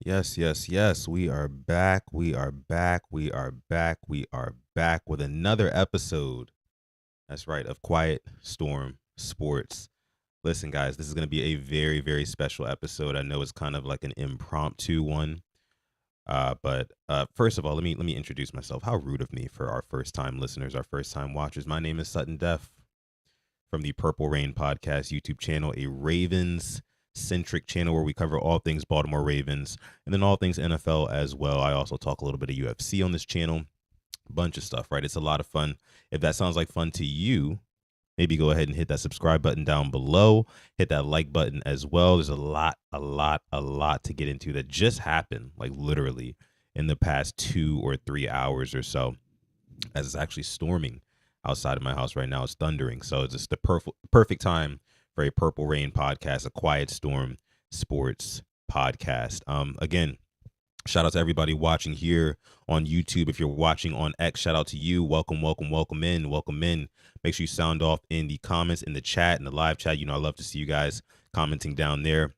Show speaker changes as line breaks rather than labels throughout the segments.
Yes, yes, yes. We are back. We are back. We are back. We are back with another episode. That's right, of Quiet Storm Sports. Listen, guys, this is going to be a very, very special episode. I know it's kind of like an impromptu one. But first of all, let me introduce myself. How rude of me for our first time listeners, our first time watchers. My name is Sutton Def from the Purple Rain Podcast YouTube channel, a Ravens centric channel where we cover all things Baltimore Ravens and then all things NFL as well. I also talk a little bit of UFC on this channel, bunch of stuff, right? It's a lot of fun. If that sounds like fun to you, maybe go ahead and hit that subscribe button down below. Hit that like button as well. There's a lot to get into that just happened, like literally in the past 2 or 3 hours or so, as it's actually storming outside of my house right now. It's thundering. So it's just the perfect time for a Purple Rain podcast, a Quiet Storm Sports podcast. Again, shout out to everybody watching here on YouTube. If you're watching on X, shout out to you. Welcome in. Make sure you sound off in the comments, in the chat, in the live chat. You know, I love to see you guys commenting down there.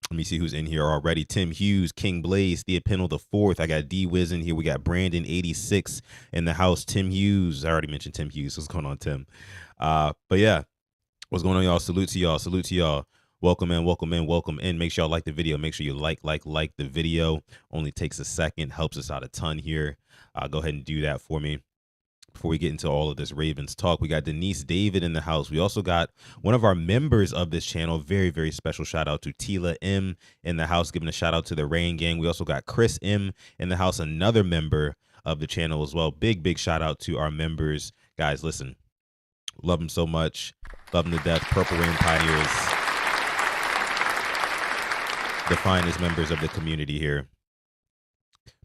Let me see who's in here already. Tim Hughes, King Blaze, Thea Pennell the fourth. I got D Wiz in here. We got Brandon 86 in the house. Tim Hughes. I already mentioned Tim Hughes. What's going on, Tim? But yeah, what's going on, y'all? Salute to y'all. Welcome in. Make sure y'all like the video. Make sure you like the video. Only takes a second. Helps us out a ton here. Go ahead and do that for me. Before we get into all of this Ravens talk, we got Denise David in the house. We also got one of our members of this channel. Very, very special shout out to Tila M in the house, giving a shout out to the ReignGang. We also got Chris M in the house, another member of the channel as well. Big shout out to our members. Guys, listen, love them so much. Love them to death. Purple Rain Pioneers, the finest members of the community here.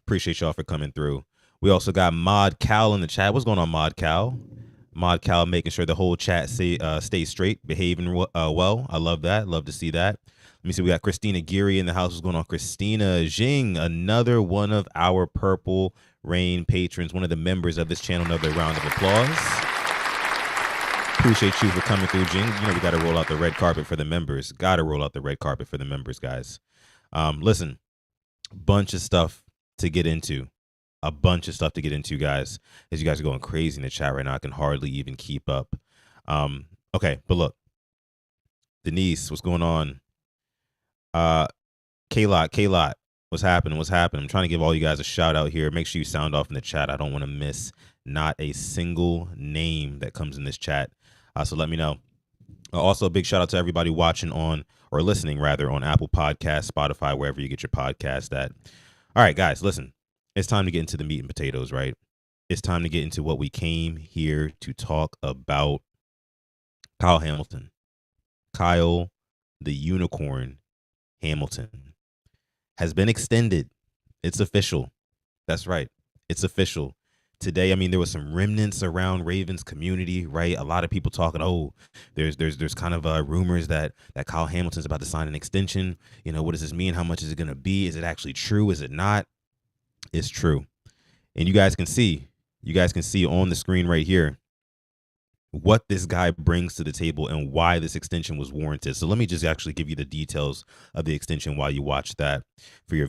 Appreciate y'all for coming through. We also got Mod Cal in the chat. What's going on, Mod Cal? Mod Cal making sure the whole chat stays straight, behaving well. I love that. Love to see that. Let me see. We got Christina Geary in the house. What's going on? Christina Jing, another one of our Purple Rain patrons, one of the members of this channel. Another round of applause. Appreciate you for coming through, Jing. You know, we got to roll out the red carpet for the members. Got to roll out the red carpet for the members, guys. Listen, bunch of stuff to get into. A bunch of stuff to get into, guys, as you guys are going crazy in the chat right now. I can hardly even keep up. Okay, but look, Denise, what's going on? K-Lot, what's happening? I'm trying to give all you guys a shout out here. Make sure you sound off in the chat. I don't want to miss not a single name that comes in this chat. So let me know. Also, a big shout out to everybody watching on, or listening rather, on Apple Podcasts, Spotify, wherever you get your podcast at. All right, guys, listen. It's time to get into the meat and potatoes, right? It's time to get into what we came here to talk about. Kyle Hamilton. Kyle, the Unicorn Hamilton, has been extended. It's official. That's right. It's official. Today, I mean, there was some remnants around Ravens community, right? A lot of people talking, oh, there's kind of rumors that Kyle Hamilton's about to sign an extension. You know, what does this mean? How much is it going to be? Is it actually true? Is it not? It's true. And you guys can see on the screen right here what this guy brings to the table and why this extension was warranted. So let me just actually give you the details of the extension while you watch that for your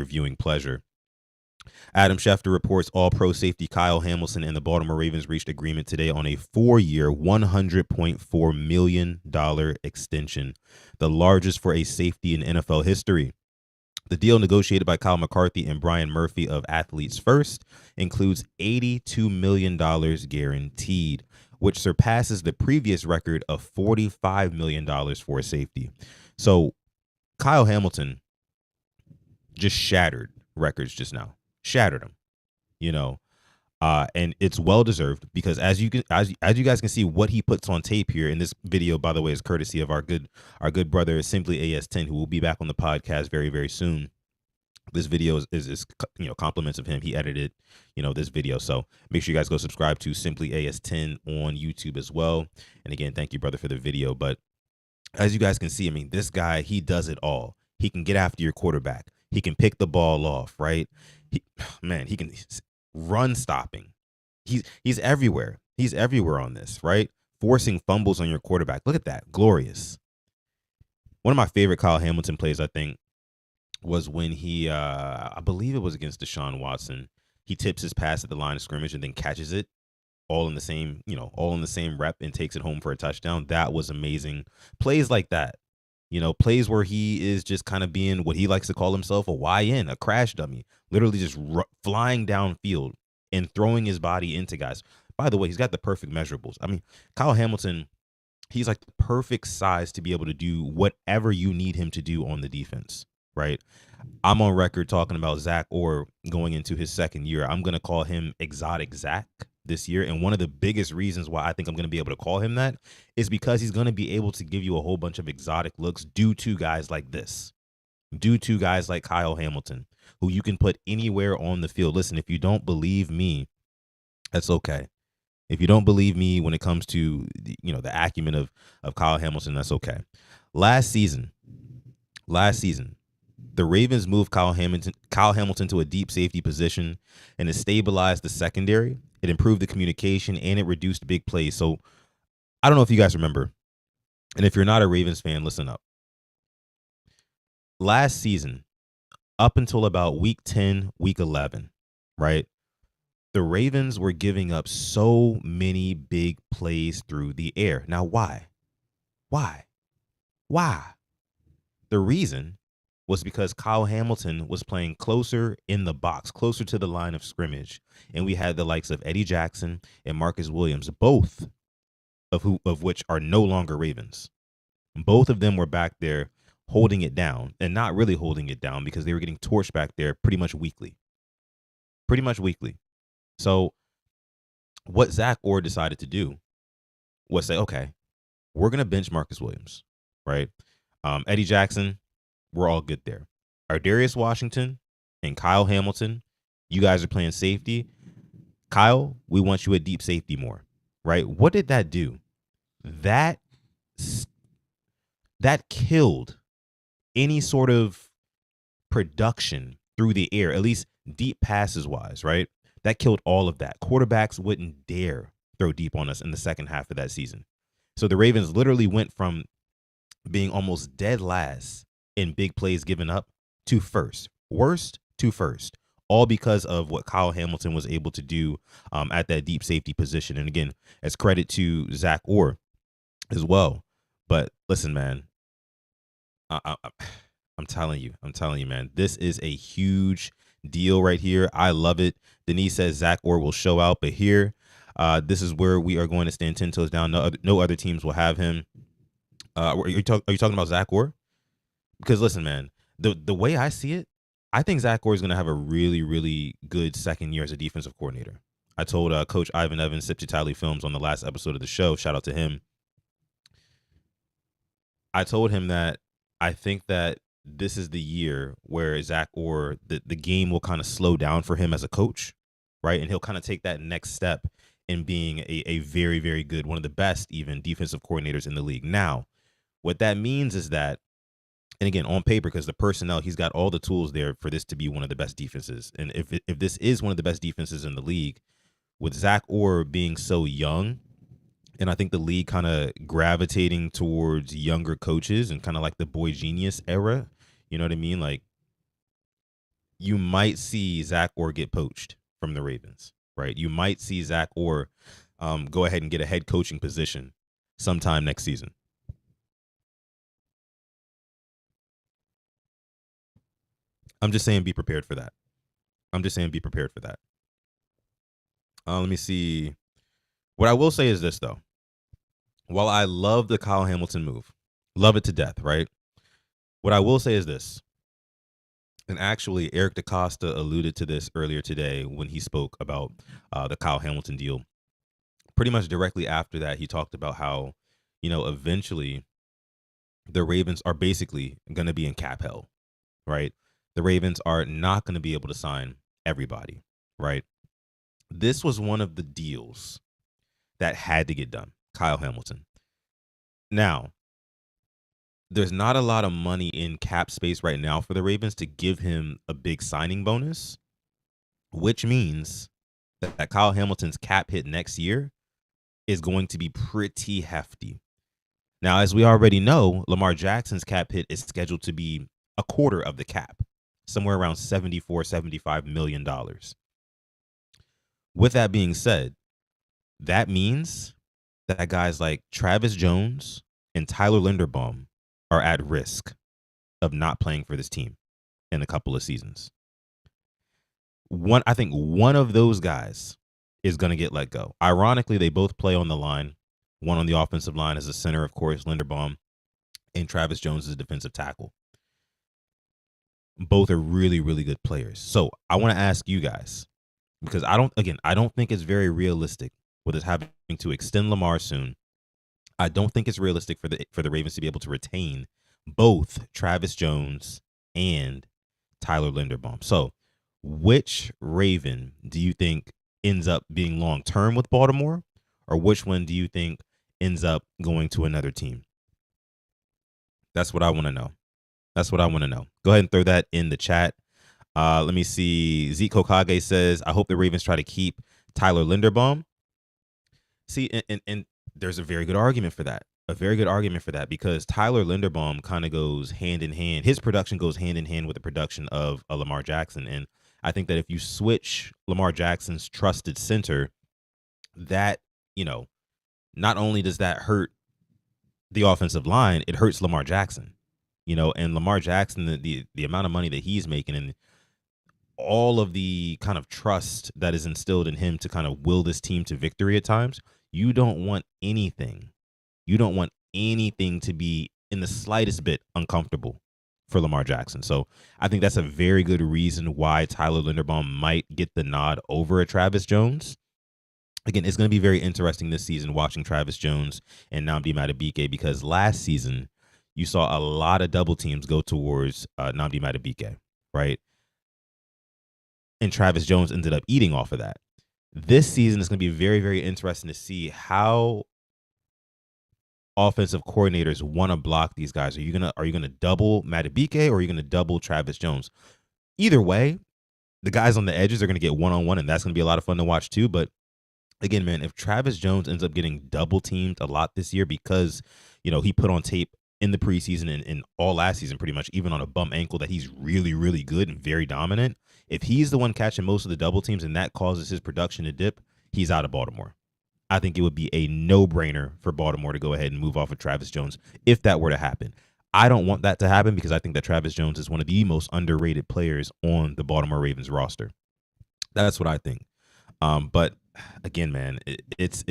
viewing pleasure. Adam Schefter reports All-Pro safety Kyle Hamilton and the Baltimore Ravens reached agreement today on a 4-year, $100.4 million extension, the largest for a safety in NFL history. The deal negotiated by Kyle McCarthy and Brian Murphy of Athletes First includes $82 million guaranteed, which surpasses the previous record of $45 million for a safety. So Kyle Hamilton just shattered records just now. Shattered them, you know. And it's well deserved because as you guys can see, what he puts on tape here in this video, by the way, is courtesy of our good brother Simply AS10, who will be back on the podcast very, very soon. This video is compliments of him. He edited, this video. So make sure you guys go subscribe to Simply AS10 on YouTube as well. And again, thank you, brother, for the video. But as you guys can see, I mean, this guy, he does it all. He can get after your quarterback. He can pick the ball off, right? He can run stopping. He's everywhere. He's everywhere on this, right? Forcing fumbles on your quarterback. Look at that. Glorious. One of my favorite Kyle Hamilton plays, I think, was when he, I believe it was against Deshaun Watson. He tips his pass at the line of scrimmage and then catches it all in the same, all in the same rep and takes it home for a touchdown. That was amazing. Plays like that, plays where he is just kind of being what he likes to call himself, a YN, a crash dummy, literally just flying downfield and throwing his body into guys. By the way, he's got the perfect measurables. I mean, Kyle Hamilton, he's like the perfect size to be able to do whatever you need him to do on the defense, right? I'm on record talking about Zach Orr going into his second year. I'm going to call him Exotic Zach this year. And one of the biggest reasons why I think I'm going to be able to call him that is because he's going to be able to give you a whole bunch of exotic looks due to guys like this, due to guys like Kyle Hamilton, who you can put anywhere on the field. Listen, if you don't believe me, that's okay. If you don't believe me when it comes to the acumen of Kyle Hamilton, that's okay. Last season, the Ravens moved Kyle Hamilton to a deep safety position, and it stabilized the secondary. It improved the communication, and it reduced big plays. So I don't know if you guys remember, and if you're not a Ravens fan, listen up. Last season, up until about week 10, week 11, right? The Ravens were giving up so many big plays through the air. Now, why? The reason was because Kyle Hamilton was playing closer in the box, closer to the line of scrimmage. And we had the likes of Eddie Jackson and Marcus Williams, both of which are no longer Ravens. Both of them were back there holding it down, and not really holding it down because they were getting torched back there pretty much weekly. So what Zach Orr decided to do was say, okay, we're going to bench Marcus Williams, right? Eddie Jackson, we're all good there. Darius Washington and Kyle Hamilton, you guys are playing safety. Kyle, we want you at deep safety more, right? What did that do? That killed any sort of production through the air, at least deep passes wise, right? That killed all of that. Quarterbacks wouldn't dare throw deep on us in the second half of that season. So the Ravens literally went from being almost dead last in big plays given up to first, worst to first, all because of what Kyle Hamilton was able to do at that deep safety position. And again, as credit to Zach Orr as well. But listen, man, I'm telling you, man, this is a huge deal right here. I love it. Denise says Zach Orr will show out, but here, this is where we are going to stand 10 toes down. No other teams will have him. Are you talking about Zach Orr? Because listen, man, the way I see it, I think Zach Orr is going to have a really, really good second year as a defensive coordinator. I told Coach Ivan Evans, Sip Tally Films, on the last episode of the show, shout out to him. I told him that I think that this is the year where Zach Orr, the game will kind of slow down for him as a coach, right? And he'll kind of take that next step in being a very, very good, one of the best even defensive coordinators in the league. Now, what that means is that, and again, on paper, because the personnel, he's got all the tools there for this to be one of the best defenses. And if this is one of the best defenses in the league, with Zach Orr being so young, and I think the league kind of gravitating towards younger coaches and kind of like the boy genius era, you know what I mean? Like, you might see Zach Orr get poached from the Ravens, right? You might see Zach Orr go ahead and get a head coaching position sometime next season. I'm just saying be prepared for that. Let me see. What I will say is this, though. While I love the Kyle Hamilton move, love it to death, right? What I will say is this. And actually, Eric DeCosta alluded to this earlier today when he spoke about the Kyle Hamilton deal. Pretty much directly after that, he talked about how, eventually the Ravens are basically going to be in cap hell, right? The Ravens are not going to be able to sign everybody, right? This was one of the deals that had to get done, Kyle Hamilton. Now, there's not a lot of money in cap space right now for the Ravens to give him a big signing bonus, which means that Kyle Hamilton's cap hit next year is going to be pretty hefty. Now, as we already know, Lamar Jackson's cap hit is scheduled to be a quarter of the cap, somewhere around $75 million. With that being said, that means that guys like Travis Jones and Tyler Linderbaum are at risk of not playing for this team in a couple of seasons. I think one of those guys is going to get let go. Ironically, they both play on the line. One on the offensive line as a center, of course, Linderbaum, and Travis Jones is a defensive tackle. Both are really, really good players. So I want to ask you guys, because I don't think it's very realistic with us having to extend Lamar soon. I don't think it's realistic for the Ravens to be able to retain both Travis Jones and Tyler Linderbaum. So which Raven do you think ends up being long-term with Baltimore, or which one do you think ends up going to another team? That's what I want to know. Go ahead and throw that in the chat. Let me see. Zeke Kokage says, I hope the Ravens try to keep Tyler Linderbaum. See, and there's a very good argument for that. Because Tyler Linderbaum kind of goes hand in hand. His production goes hand in hand with the production of Lamar Jackson. And I think that if you switch Lamar Jackson's trusted center, that, not only does that hurt the offensive line, it hurts Lamar Jackson. And Lamar Jackson, the amount of money that he's making and all of the kind of trust that is instilled in him to kind of will this team to victory at times, you don't want anything to be in the slightest bit uncomfortable for Lamar Jackson. So I think that's a very good reason why Tyler Linderbaum might get the nod over a Travis Jones. Again, it's going to be very interesting this season watching Travis Jones and Nnamdi Madubuike, because last season you saw a lot of double teams go towards Nnamdi Madubuike, right? And Travis Jones ended up eating off of that. This season is going to be very, very interesting to see how offensive coordinators want to block these guys. Are you gonna double Madubuike, or are you gonna double Travis Jones? Either way, the guys on the edges are gonna get one-on-one, and that's gonna be a lot of fun to watch too. But again, man, if Travis Jones ends up getting double teamed a lot this year because he put on tape in the preseason and all last season pretty much, even on a bum ankle, that he's really, really good and very dominant. If he's the one catching most of the double teams and that causes his production to dip, he's out of Baltimore. I think it would be a no-brainer for Baltimore to go ahead and move off of Travis Jones if that were to happen. I don't want that to happen because I think that Travis Jones is one of the most underrated players on the Baltimore Ravens roster. That's what I think. But again, man, it's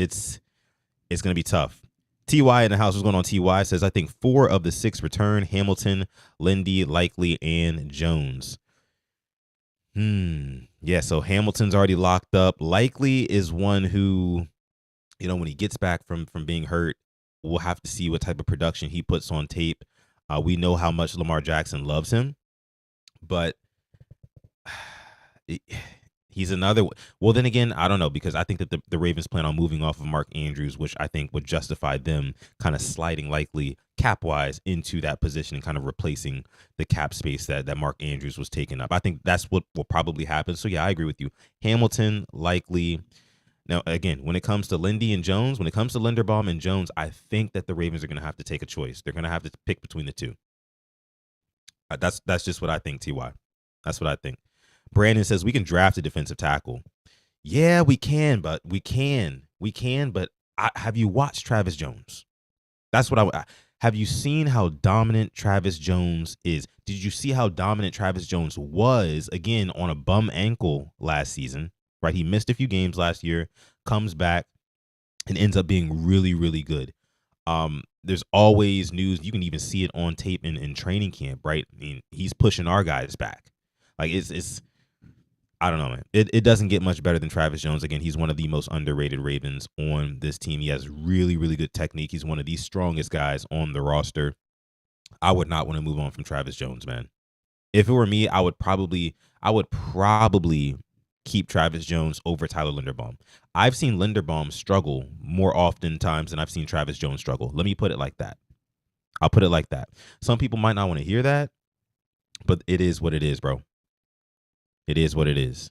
going to be tough. TY in the house, what's going on? TY says, I think 4 of the 6 return: Hamilton, Lindy, Likely, and Jones. Yeah, so Hamilton's already locked up. Likely is one who, when he gets back from being hurt, we'll have to see what type of production he puts on tape. We know how much Lamar Jackson loves him, but he's another. Well, then again, I don't know, because I think that the Ravens plan on moving off of Mark Andrews, which I think would justify them kind of sliding Likely cap-wise into that position and kind of replacing the cap space that Mark Andrews was taking up. I think that's what will probably happen. So yeah, I agree with you. Hamilton, Likely. Now, again, when it comes to Lindy and Jones, when it comes to Linderbaum and Jones, I think that the Ravens are going to have to take a choice. They're going to have to pick between the two. That's just what I think, TY. That's what I think. Brandon says we can draft a defensive tackle. Yeah, we can, but have you watched Travis Jones? That's what have you seen how dominant Travis Jones is? Did you see how dominant Travis Jones was, again, on a bum ankle last season? Right, he missed a few games last year, comes back, and ends up being really, really good. There's always news. You can even see it on tape in training camp, right? I mean, he's pushing our guys back. Like it's I don't know, man. It doesn't get much better than Travis Jones. Again, he's one of the most underrated Ravens on this team. He has really, really good technique. He's one of the strongest guys on the roster. I would not want to move on from Travis Jones, man. If it were me, I would probably keep Travis Jones over Tyler Linderbaum. I've seen Linderbaum struggle more often times than I've seen Travis Jones struggle. Let me put it like that. I'll put it like that. Some people might not want to hear that, but it is what it is, bro. It is what it is.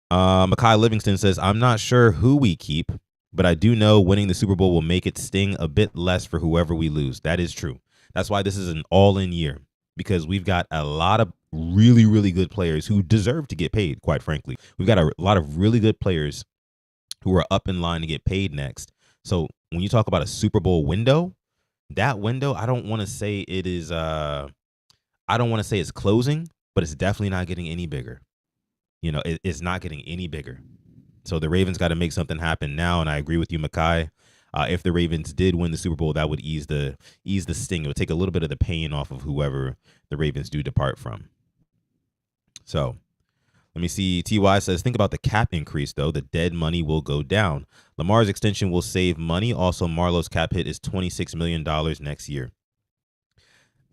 Makai Livingston says, I'm not sure who we keep, but I do know winning the Super Bowl will make it sting a bit less for whoever we lose. That is true. That's why this is an all-in year, because we've got a lot of really, really good players who deserve to get paid, quite frankly. We've got a lot of really good players who are up in line to get paid next. So when you talk about a Super Bowl window, that window, I don't want to say it is I don't want to say it's closing, but it's definitely not getting any bigger. It's not getting any bigger. So the Ravens got to make something happen now, and I agree with you, Makai. If the Ravens did win the Super Bowl, that would ease the sting. It would take a little bit of the pain off of whoever the Ravens do depart from. So let me see. TY says, think about the cap increase, though. The dead money will go down. Lamar's extension will save money. Also, Marlowe's cap hit is $26 million next year.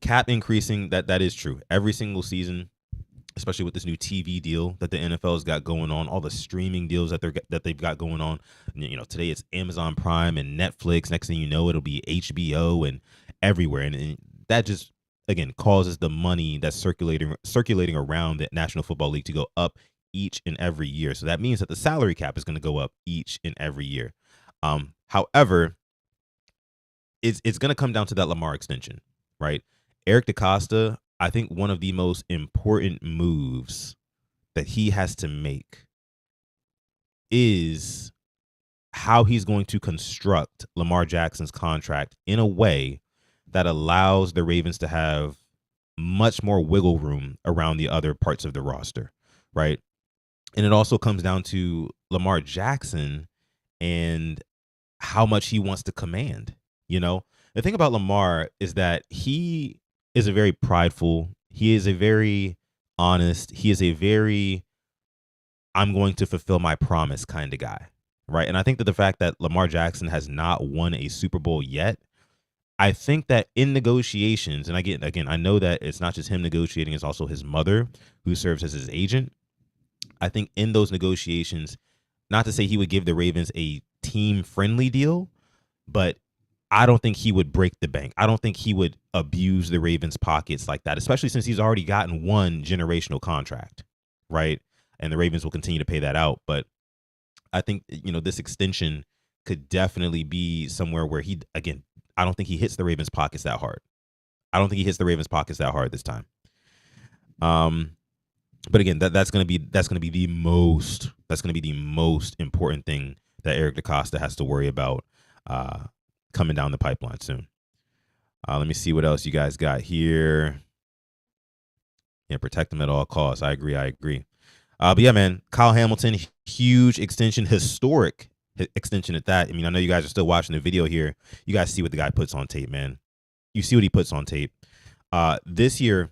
Cap increasing, that is true. Every single season, especially with this new TV deal that the NFL's got going on, all the streaming deals that they've got going on. Today it's Amazon Prime and Netflix. Next thing you know, it'll be HBO and everywhere. And that just, again, causes the money that's circulating around the National Football League to go up each and every year. So that means that the salary cap is going to go up each and every year. However, it's going to come down to that Lamar extension, right? Eric DeCosta, I think one of the most important moves that he has to make is how he's going to construct Lamar Jackson's contract in a way that allows the Ravens to have much more wiggle room around the other parts of the roster, right? And it also comes down to Lamar Jackson and how much he wants to command. The thing about Lamar is that he is a very prideful, he is a very honest, he is a very I'm going to fulfill my promise kind of guy, right? And I think that the fact that Lamar Jackson has not won a Super Bowl yet, I think that in negotiations, and again, I know that it's not just him negotiating, it's also his mother who serves as his agent. I think in those negotiations, not to say he would give the Ravens a team-friendly deal, but I don't think he would break the bank. I don't think he would abuse the Ravens' pockets like that, especially since he's already gotten one generational contract, right? And the Ravens will continue to pay that out. But I think, this extension could definitely be somewhere where I don't think he hits the Ravens' pockets that hard. I don't think he hits the Ravens' pockets that hard this time. But again, that's going to be the most important thing that Eric DeCosta has to worry about coming down the pipeline soon. Let me see what else you guys got here. Yeah, protect them at all costs. I agree. But yeah, man, Kyle Hamilton, huge extension, historic extension at that. I mean, I know you guys are still watching the video here. You guys see what the guy puts on tape, man. You see what he puts on tape. This year,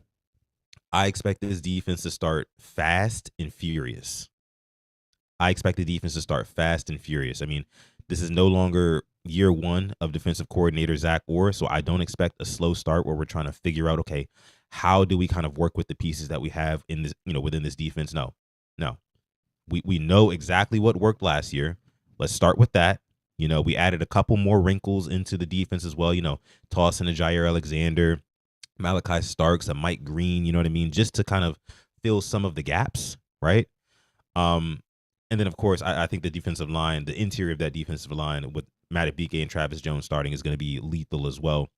I expect this defense to start fast and furious. I mean, this is no longer year one of defensive coordinator Zach Orr, so I don't expect a slow start where we're trying to figure out, okay, how do we kind of work with the pieces that we have in this, within this defense? No. We know exactly what worked last year. Let's start with that. We added a couple more wrinkles into the defense as well. Tossing a Jair Alexander, Malachi Starks, a Mike Green, you know what I mean? Just to kind of fill some of the gaps, right? And then, of course, I think the defensive line, the interior of that defensive line with Madubuike and Travis Jones starting is going to be lethal as well.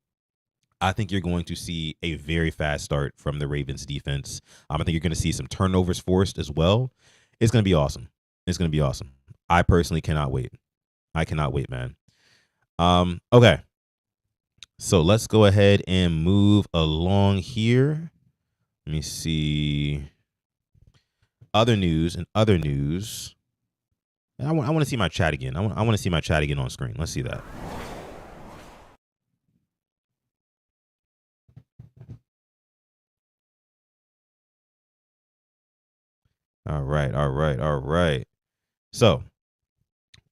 I think you're going to see a very fast start from the Ravens defense. I think you're going to see some turnovers forced as well. It's going to be awesome. I personally cannot wait. Man. Okay. So let's go ahead and move along here. Let me see. Other news. I want to see my chat again. I want to see my chat again on screen. Let's see that. All right. So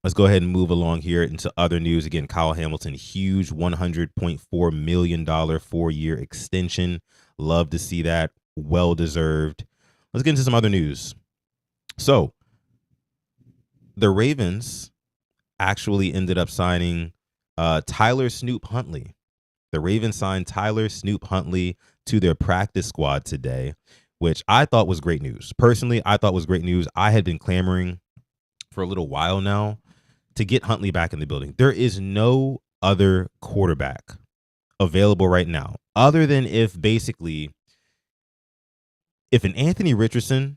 let's go ahead and move along here into other news. Again, Kyle Hamilton, huge $100.4 million 4-year extension. Love to see that. Well-deserved. Let's get into some other news. So the Ravens actually ended up signing Tyler Snoop Huntley. The Ravens signed Tyler Snoop Huntley to their practice squad today, which I thought was great news. Personally, I thought was great news. I had been clamoring for a little while now to get Huntley back in the building. There is no other quarterback available right now, other than if basically if an Anthony Richardson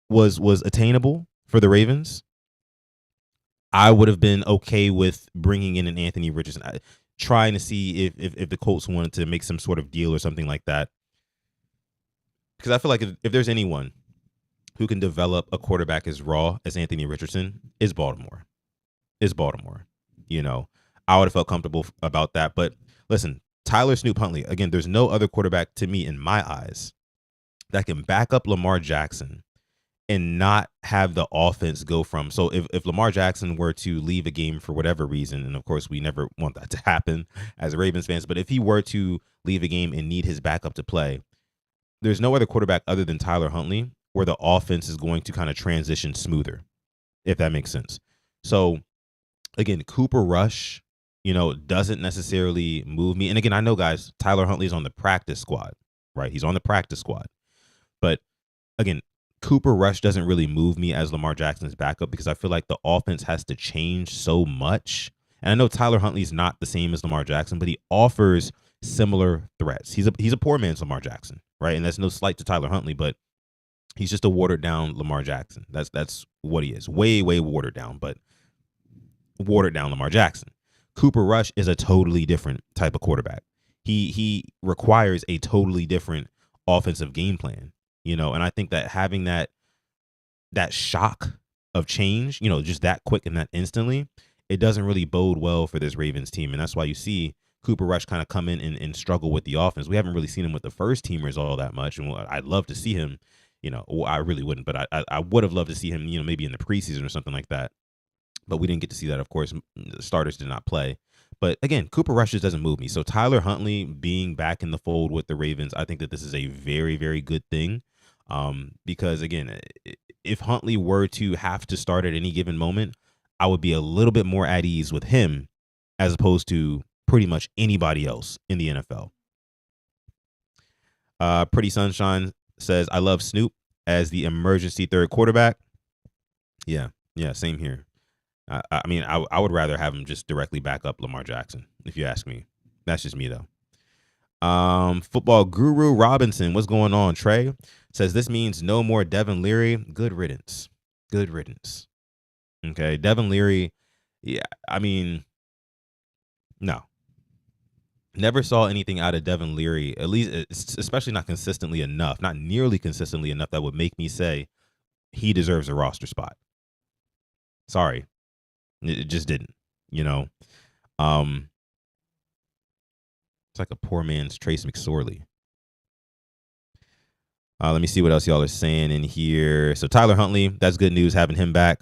was attainable for the Ravens, I would have been okay with bringing in an Anthony Richardson, trying to see if the Colts wanted to make some sort of deal or something like that. Because I feel like if there's anyone who can develop a quarterback as raw as Anthony Richardson, is Baltimore. You know, I would have felt comfortable about that. But listen, Tyler Snoop Huntley, again, there's no other quarterback to me in my eyes that can back up Lamar Jackson and not have the offense go from. So if Lamar Jackson were to leave a game for whatever reason, and of course we never want that to happen as Ravens fans, but if he were to leave a game and need his backup to play, there's no other quarterback other than Tyler Huntley where the offense is going to kind of transition smoother, if that makes sense. So again, Cooper Rush, doesn't necessarily move me. And again, I know, guys, Tyler Huntley's on the practice squad, right? He's on the practice squad. But again, Cooper Rush doesn't really move me as Lamar Jackson's backup because I feel like the offense has to change so much. And I know Tyler Huntley's not the same as Lamar Jackson, but he offers similar threats. He's a poor man's Lamar Jackson, right? And that's no slight to Tyler Huntley, but he's just a watered down Lamar Jackson. That's what he is. Way, way watered down, but watered down Lamar Jackson. Cooper Rush is a totally different type of quarterback. He requires a totally different offensive game plan, and I think that having that shock of change, just that quick and that instantly, it doesn't really bode well for this Ravens team. And that's why you see Cooper Rush kind of come in and struggle with the offense. We haven't really seen him with the first teamers all that much. And I'd love to see him, well, I really wouldn't, but I would have loved to see him, maybe in the preseason or something like that. But we didn't get to see that, of course. The starters did not play. But again, Cooper Rush just doesn't move me. So Tyler Huntley being back in the fold with the Ravens, I think that this is a very, very good thing. Because again, if Huntley were to have to start at any given moment, I would be a little bit more at ease with him as opposed to pretty much anybody else in the NFL. Pretty Sunshine says, I love Snoop as the emergency third quarterback. Yeah, same here. I mean, I would rather have him just directly back up Lamar Jackson, if you ask me. That's just me, though. Football Guru Robinson, what's going on? Trey says, this means no more Devin Leary. Good riddance. Okay, Devin Leary, yeah, I mean, no. Never saw anything out of Devin Leary, at least, especially not consistently enough, not nearly consistently enough that would make me say he deserves a roster spot. Sorry. It just didn't, It's like a poor man's Trace McSorley. Let me see what else y'all are saying in here. So Tyler Huntley, that's good news having him back.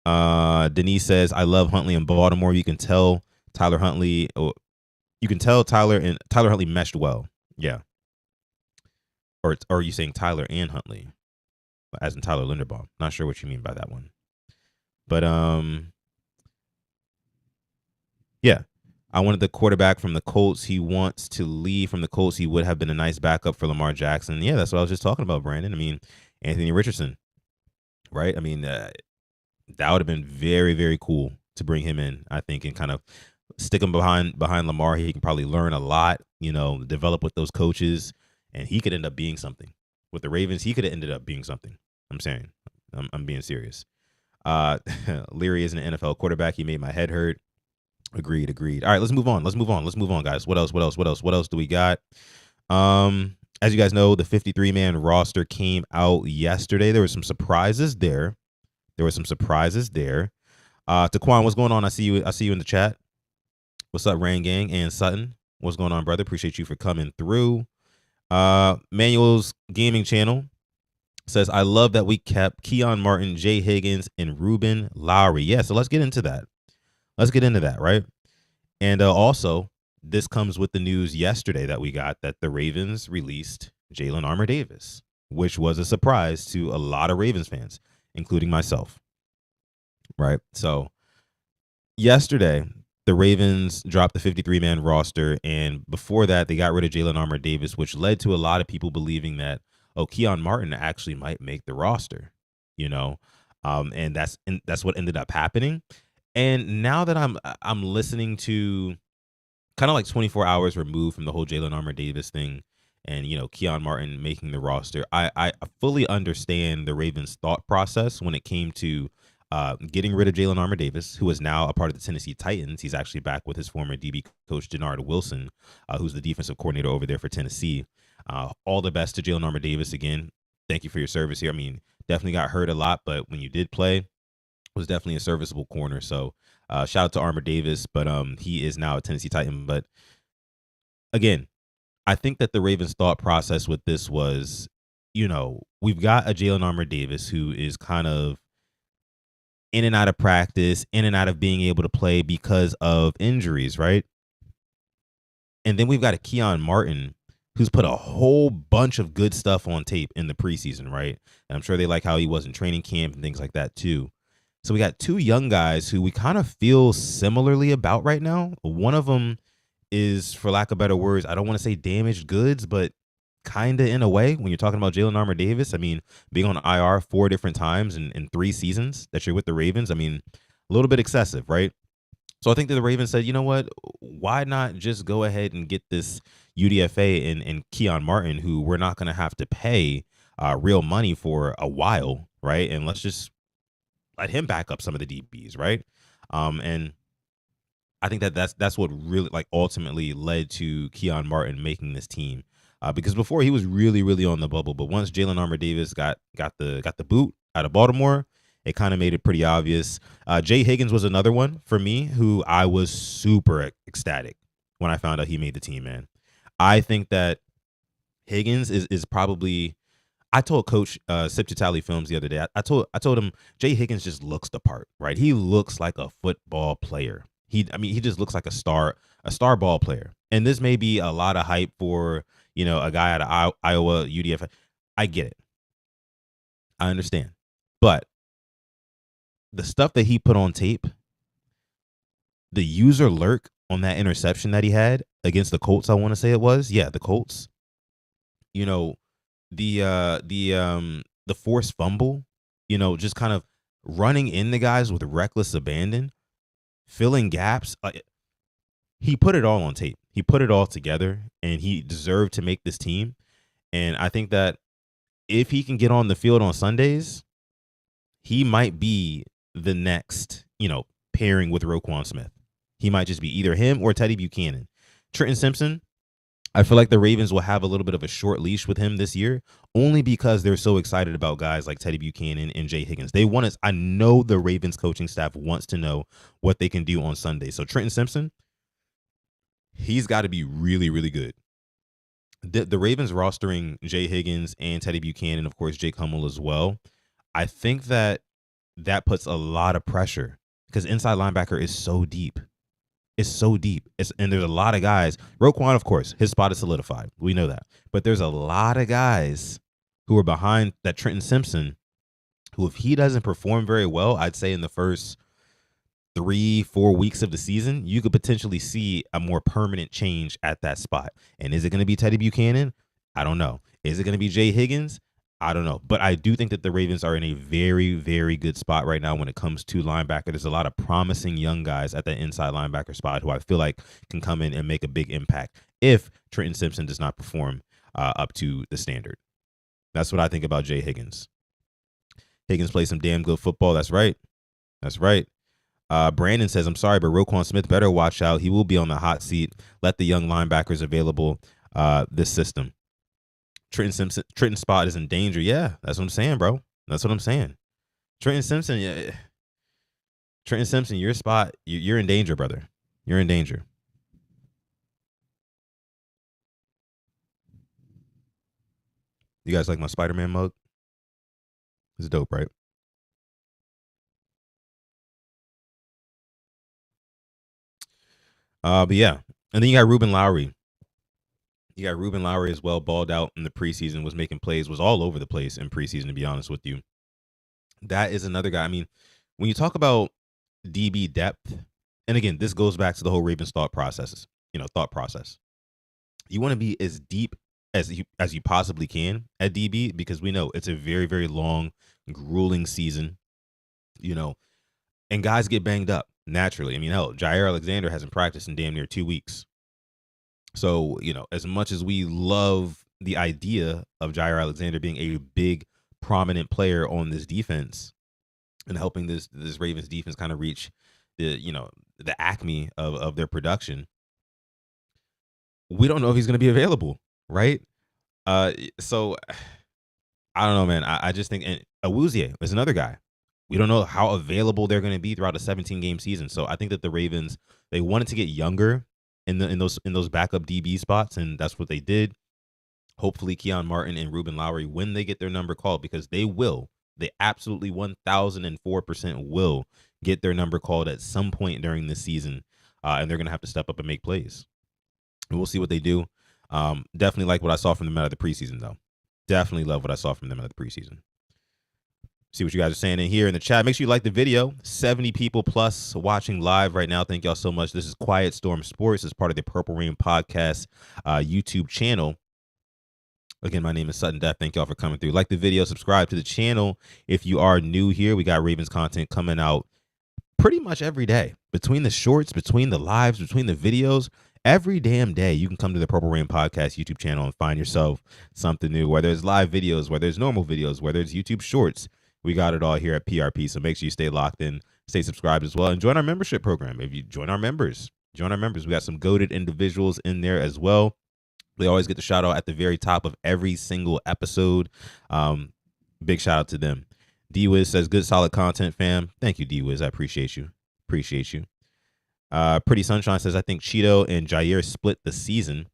Denise says, I love Huntley in Baltimore. You can tell Tyler Huntley meshed well. Yeah. Or are you saying Tyler and Huntley? As in Tyler Linderbaum. Not sure what you mean by that one. But yeah, I wanted the quarterback from the Colts. He wants to leave from the Colts. He would have been a nice backup for Lamar Jackson. Yeah, that's what I was just talking about, Brandon. I mean, Anthony Richardson, right? I mean, that would have been very, very cool to bring him in, I think, and kind of stick him behind Lamar. He can probably learn a lot, develop with those coaches, and he could end up being something. With the Ravens, he could have ended up being something. I'm saying. I'm being serious. Leary is an NFL quarterback. He made my head hurt. Agreed. All right, let's move on, guys. What else do we got? As you guys know, the 53-man roster came out yesterday. There were some surprises there. Taquan, what's going on? I see you in the chat. What's up, ReignGang and Sutton? What's going on, brother? Appreciate you for coming through. Manuel's Gaming Channel says, I love that we kept Keon Martin, Jay Higgins, and Ruben Lowry. Yeah, so let's get into that. Right? And also, this comes with the news yesterday that we got that the Ravens released Jalen Armour-Davis, which was a surprise to a lot of Ravens fans, including myself. Right? So yesterday, the Ravens dropped the 53-man roster, and before that, they got rid of Jalen Armour-Davis, which led to a lot of people believing that, Keon Martin actually might make the roster, and that's what ended up happening. And now that I'm listening to kind of like 24 hours removed from the whole Jalen Armour-Davis thing, and Keon Martin making the roster. I fully understand the Ravens' thought process when it came to getting rid of Jalen Armour Davis, who is now a part of the Tennessee Titans. He's actually back with his former DB coach, Denard Wilson, who's the defensive coordinator over there for Tennessee. All the best to Jalen Armour Davis again. Thank you for your service here. I mean, definitely got hurt a lot, but when you did play, was definitely a serviceable corner. So shout out to Armour Davis, but he is now a Tennessee Titan. But again, I think that the Ravens' thought process with this was, we've got a Jalen Armour Davis who is kind of in and out of practice, in and out of being able to play because of injuries, right? And then we've got a Keon Martin who's put a whole bunch of good stuff on tape in the preseason, right? And I'm sure they like how he was in training camp and things like that too. So we got two young guys who we kind of feel similarly about right now. One of them is, for lack of better words, I don't want to say damaged goods, but kind of in a way when you're talking about Jalen Armour Davis. I mean, being on IR 4 different times in 3 seasons that you're with the Ravens, I mean, a little bit excessive, right? So I think that the Ravens said, you know what, why not just go ahead and get this UDFA and Keon Martin, who we're not going to have to pay real money for a while, right? And let's just let him back up some of the DBs, right? And I think that that's what really ultimately led to Keon Martin making this team, because before he was really, really on the bubble, but once Jalen Armour Davis got the boot out of Baltimore, it kind of made it pretty obvious. Jay Higgins was another one for me who I was super ecstatic when I found out he made the team, man. I think that Higgins is probably. I told Coach Sip Tally Films the other day. I told him Jay Higgins just looks the part, right? He looks like a football player. He just looks like a star ball player. And this may be a lot of hype for a guy out of Iowa UDFA. I get it. I understand, but the stuff that he put on tape, the user lurk on that interception that he had against the Colts, I want to say it was, the Colts. The forced fumble, just kind of running in the guys with reckless abandon, filling gaps. He put it all on tape. He put it all together, and he deserved to make this team. And I think that if he can get on the field on Sundays, he might be the next, pairing with Roquan Smith. He might just be either him or Teddy Buchanan. Trenton Simpson, I feel like the Ravens will have a little bit of a short leash with him this year, only because they're so excited about guys like Teddy Buchanan and Jay Higgins. They want us. I know the Ravens coaching staff wants to know what they can do on Sunday. So Trenton Simpson, he's got to be really, really good. The Ravens rostering Jay Higgins and Teddy Buchanan, of course, Jake Hummel as well. I think that puts a lot of pressure because inside linebacker is so deep. It's so deep. And there's a lot of guys. Roquan, of course, his spot is solidified. We know that. But there's a lot of guys who are behind that Trenton Simpson, who if he doesn't perform very well, I'd say in the first 3-4 weeks of the season, you could potentially see a more permanent change at that spot. And is it going to be Teddy Buchanan? I don't know. Is it going to be Jay Higgins? I don't know. But I do think that the Ravens are in a very, very good spot right now when it comes to linebacker. There's a lot of promising young guys at that inside linebacker spot who I feel like can come in and make a big impact if Trenton Simpson does not perform up to the standard. That's what I think about Jay Higgins. Higgins plays some damn good football. That's right. That's right. Brandon says, I'm sorry, but Roquan Smith better watch out. He will be on the hot seat. Let the young linebackers available this system. Trenton's spot is in danger. Yeah, that's what I'm saying, bro. That's what I'm saying. Trenton Simpson, your spot, you're in danger, brother. You're in danger. You guys like my Spider-Man mug? It's dope, right? But yeah. And then you got Ruben Lowry. You got Ruben Lowry as well, balled out in the preseason, was making plays, was all over the place in preseason, to be honest with you. That is another guy. I mean, when you talk about DB depth, and again, this goes back to the whole Ravens thought process. You want to be as deep as you possibly can at DB, because we know it's a very, very long, grueling season, and guys get banged up naturally. I mean, hell, Jair Alexander hasn't practiced in damn near 2 weeks. So, as much as we love the idea of Jair Alexander being a big, prominent player on this defense and helping this Ravens defense kind of reach the acme of their production. We don't know if he's going to be available, right? So I don't know, man. I just think, and Awuzie is another guy. We don't know how available they're going to be throughout a 17-game season. So I think that the Ravens, they wanted to get younger in those backup DB spots, and that's what they did. Hopefully, Keon Martin and Ruben Lowry, when they get their number called, because they absolutely 1004% will get their number called at some point during this season, and they're going to have to step up and make plays. And we'll see what they do. Definitely like what I saw from them out of the preseason, though. Definitely love what I saw from them out of the preseason. See what you guys are saying in here in the chat. Make sure you like the video. 70 people plus watching live right now. Thank y'all so much. This is Quiet Storm Sports. It's part of the Purple Rain Podcast YouTube channel. Again, my name is Sutton Death. Thank y'all for coming through. Like the video, subscribe to the channel. If you are new here, we got Ravens content coming out pretty much every day. Between the shorts, between the lives, between the videos, every damn day you can come to the Purple Rain Podcast YouTube channel and find yourself something new, whether it's live videos, whether it's normal videos, whether it's YouTube shorts. We got it all here at PRP, so make sure you stay locked in, stay subscribed as well, and join our membership program. If you join our members, we got some goated individuals in there as well. They always get the shout out at the very top of every single episode. Big shout out to them. D-Wiz says, good, solid content, fam. Thank you, D-Wiz. I appreciate you. Pretty Sunshine says, I think Cheeto and Jair split the season.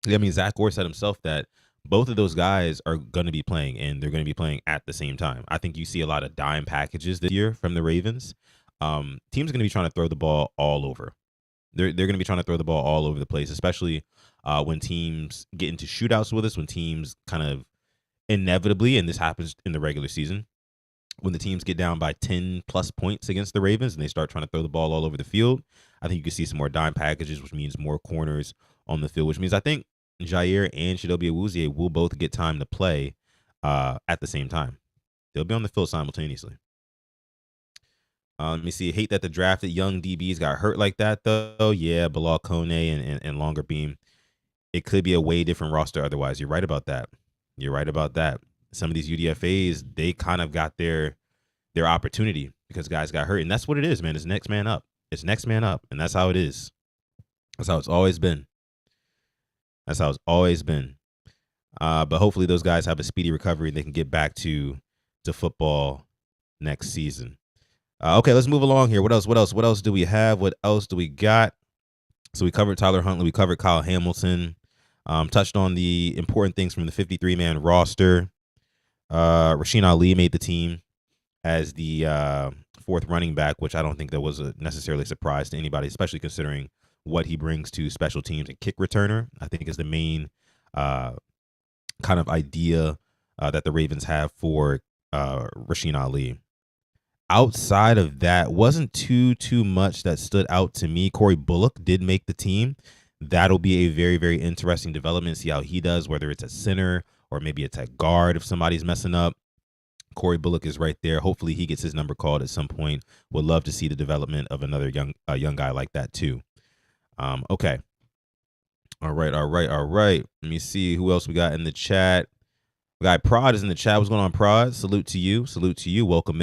I mean, Zach Orr said himself that both of those guys are going to be playing, and they're going to be playing at the same time. I think you see a lot of dime packages this year from the Ravens. Teams are going to be trying to throw the ball all over. They're going to be trying to throw the ball all over the place, especially when teams get into shootouts with us, when teams kind of inevitably, and this happens in the regular season, when the teams get down by 10 plus points against the Ravens and they start trying to throw the ball all over the field. I think you can see some more dime packages, which means more corners on the field, which means I think Jair and Chidobe Awuzie will both get time to play at the same time. They'll be on the field simultaneously. Let me see. Hate that the drafted young DBs got hurt like that, though. Yeah, Bilal Kone and Longer Beam. It could be a way different roster otherwise. You're right about that. Some of these UDFAs, they kind of got their opportunity because guys got hurt. And that's what it is, man. It's next man up. And that's how it is. That's how it's always been. But hopefully those guys have a speedy recovery and they can get back to football next season. Okay, let's move along here. What else do we have? What else do we got? So we covered Tyler Huntley. We covered Kyle Hamilton. Touched on the important things from the 53-man roster. Rasheen Ali made the team as the fourth running back, which I don't think that was necessarily a surprise to anybody, especially considering what he brings to special teams and kick returner. I think is the main kind of idea that the Ravens have for Rasheen Ali. Outside of that, wasn't too much that stood out to me. Corey Bullock did make the team. That'll be a very, very interesting development. See how he does, whether it's at center or maybe it's at guard if somebody's messing up. Corey Bullock is right there. Hopefully he gets his number called at some point. Would love to see the development of another young guy like that too. Okay. All right. Let me see who else we got in the chat. We got Prod is in the chat. What's going on, Prod? Salute to you. Welcome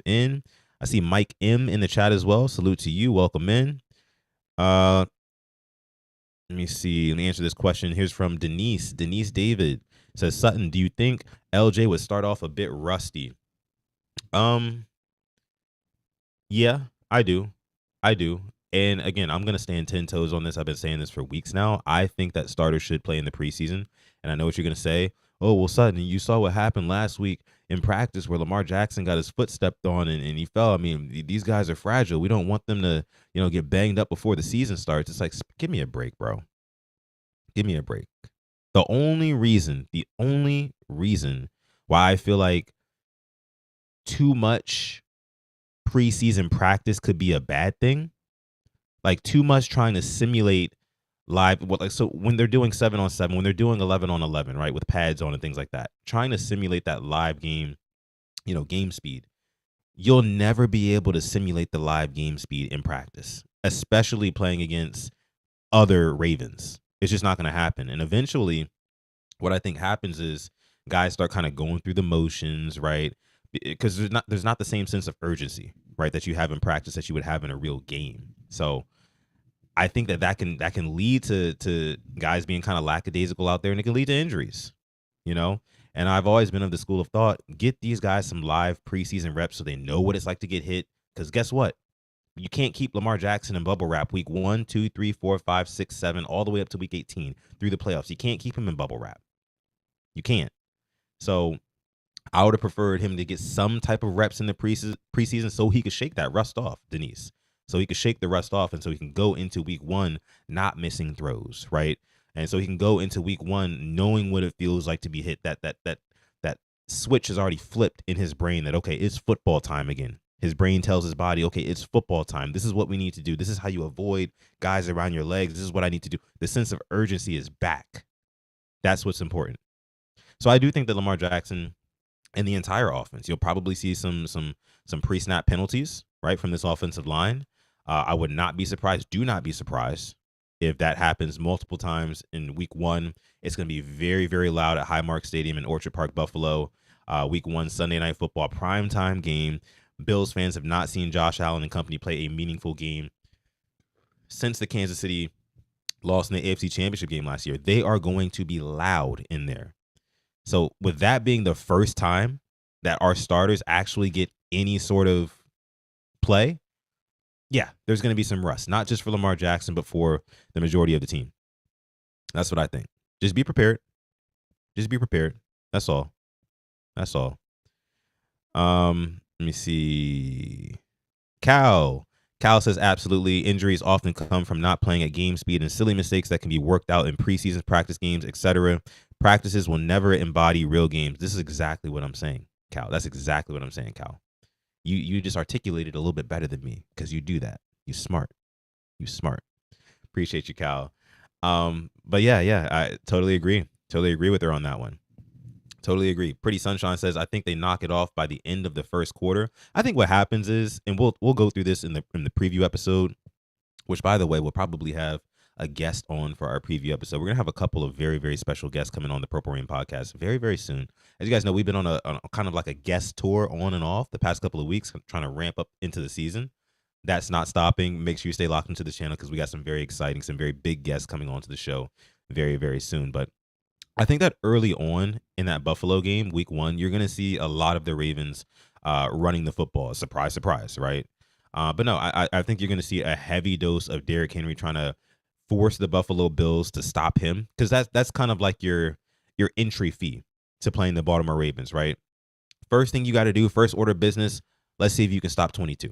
in. I see Mike M in the chat as well. Salute to you. Welcome in. Let me see. Let me answer this question. Here's from Denise. Denise David says, Sutton, do you think LJ would start off a bit rusty? Yeah, I do. And again, I'm going to stand 10 toes on this. I've been saying this for weeks now. I think that starters should play in the preseason. And I know what you're going to say. Oh, well, Sutton, you saw what happened last week in practice where Lamar Jackson got his foot stepped on and he fell. I mean, these guys are fragile. We don't want them to, get banged up before the season starts. It's like, give me a break, bro. Give me a break. The only reason why I feel like too much preseason practice could be a bad thing, like too much trying to simulate live, so when they're doing 7-on-7, when they're doing 11-on-11, right, with pads on and things like that, trying to simulate that live game, game speed, you'll never be able to simulate the live game speed in practice, especially playing against other Ravens. It's just not going to happen. And eventually, what I think happens is guys start kind of going through the motions, right? Because there's not the same sense of urgency, right, that you have in practice that you would have in a real game. So I think that can lead to guys being kind of lackadaisical out there, and it can lead to injuries, you know. And I've always been of the school of thought: get these guys some live preseason reps so they know what it's like to get hit. Because guess what? You can't keep Lamar Jackson in bubble wrap week 1, 2, 3, 4, 5, 6, 7, all the way up to week 18 through the playoffs. You can't keep him in bubble wrap. You can't. So I would have preferred him to get some type of reps in the preseason so he could shake that rust off, Denise. So he could shake the rust off, and so he can go into week 1 not missing throws, right? And so he can go into week 1 knowing what it feels like to be hit. That switch has already flipped in his brain that, okay, it's football time again. His brain tells his body, okay, it's football time. This is what we need to do. This is how you avoid guys around your legs. This is what I need to do. The sense of urgency is back. That's what's important. So I do think that Lamar Jackson and the entire offense, you'll probably see some pre-snap penalties, right, from this offensive line. I would not be surprised. Do not be surprised if that happens multiple times in week 1. It's going to be very, very loud at Highmark Stadium in Orchard Park, Buffalo. Week 1, Sunday Night Football, primetime game. Bills fans have not seen Josh Allen and company play a meaningful game since the Kansas City lost in the AFC Championship game last year. They are going to be loud in there. So with that being the first time that our starters actually get any sort of play, yeah, there's going to be some rust, not just for Lamar Jackson, but for the majority of the team. That's what I think. Just be prepared. Just be prepared. That's all. That's all. Let me see. Cal says absolutely. Injuries often come from not playing at game speed and silly mistakes that can be worked out in preseason practice games, etc. Practices will never embody real games. This is exactly what I'm saying, Cal. That's exactly what I'm saying, Cal. You just articulated a little bit better than me because you do that. You smart. Appreciate you, Cal. But yeah, I totally agree. Totally agree with her on that one. Totally agree. Pretty Sunshine says, I think they knock it off by the end of the first quarter. I think what happens is, and we'll go through this in the preview episode, which, by the way, we'll probably have a guest on for our preview episode. We're going to have a couple of very, very special guests coming on the Purple Rain podcast very, very soon. As you guys know, we've been on a kind of like a guest tour on and off the past couple of weeks, trying to ramp up into the season. That's not stopping. Make sure you stay locked into the channel because we got some very exciting, some very big guests coming on to the show very, very soon. But I think that early on in that Buffalo game, week 1, you're going to see a lot of the Ravens running the football. Surprise, surprise, right? But no, I think you're going to see a heavy dose of Derrick Henry trying to force the Buffalo Bills to stop him, because that's kind of like your entry fee to playing the Baltimore Ravens, right? First thing you got to do, first order of business, let's see if you can stop 22.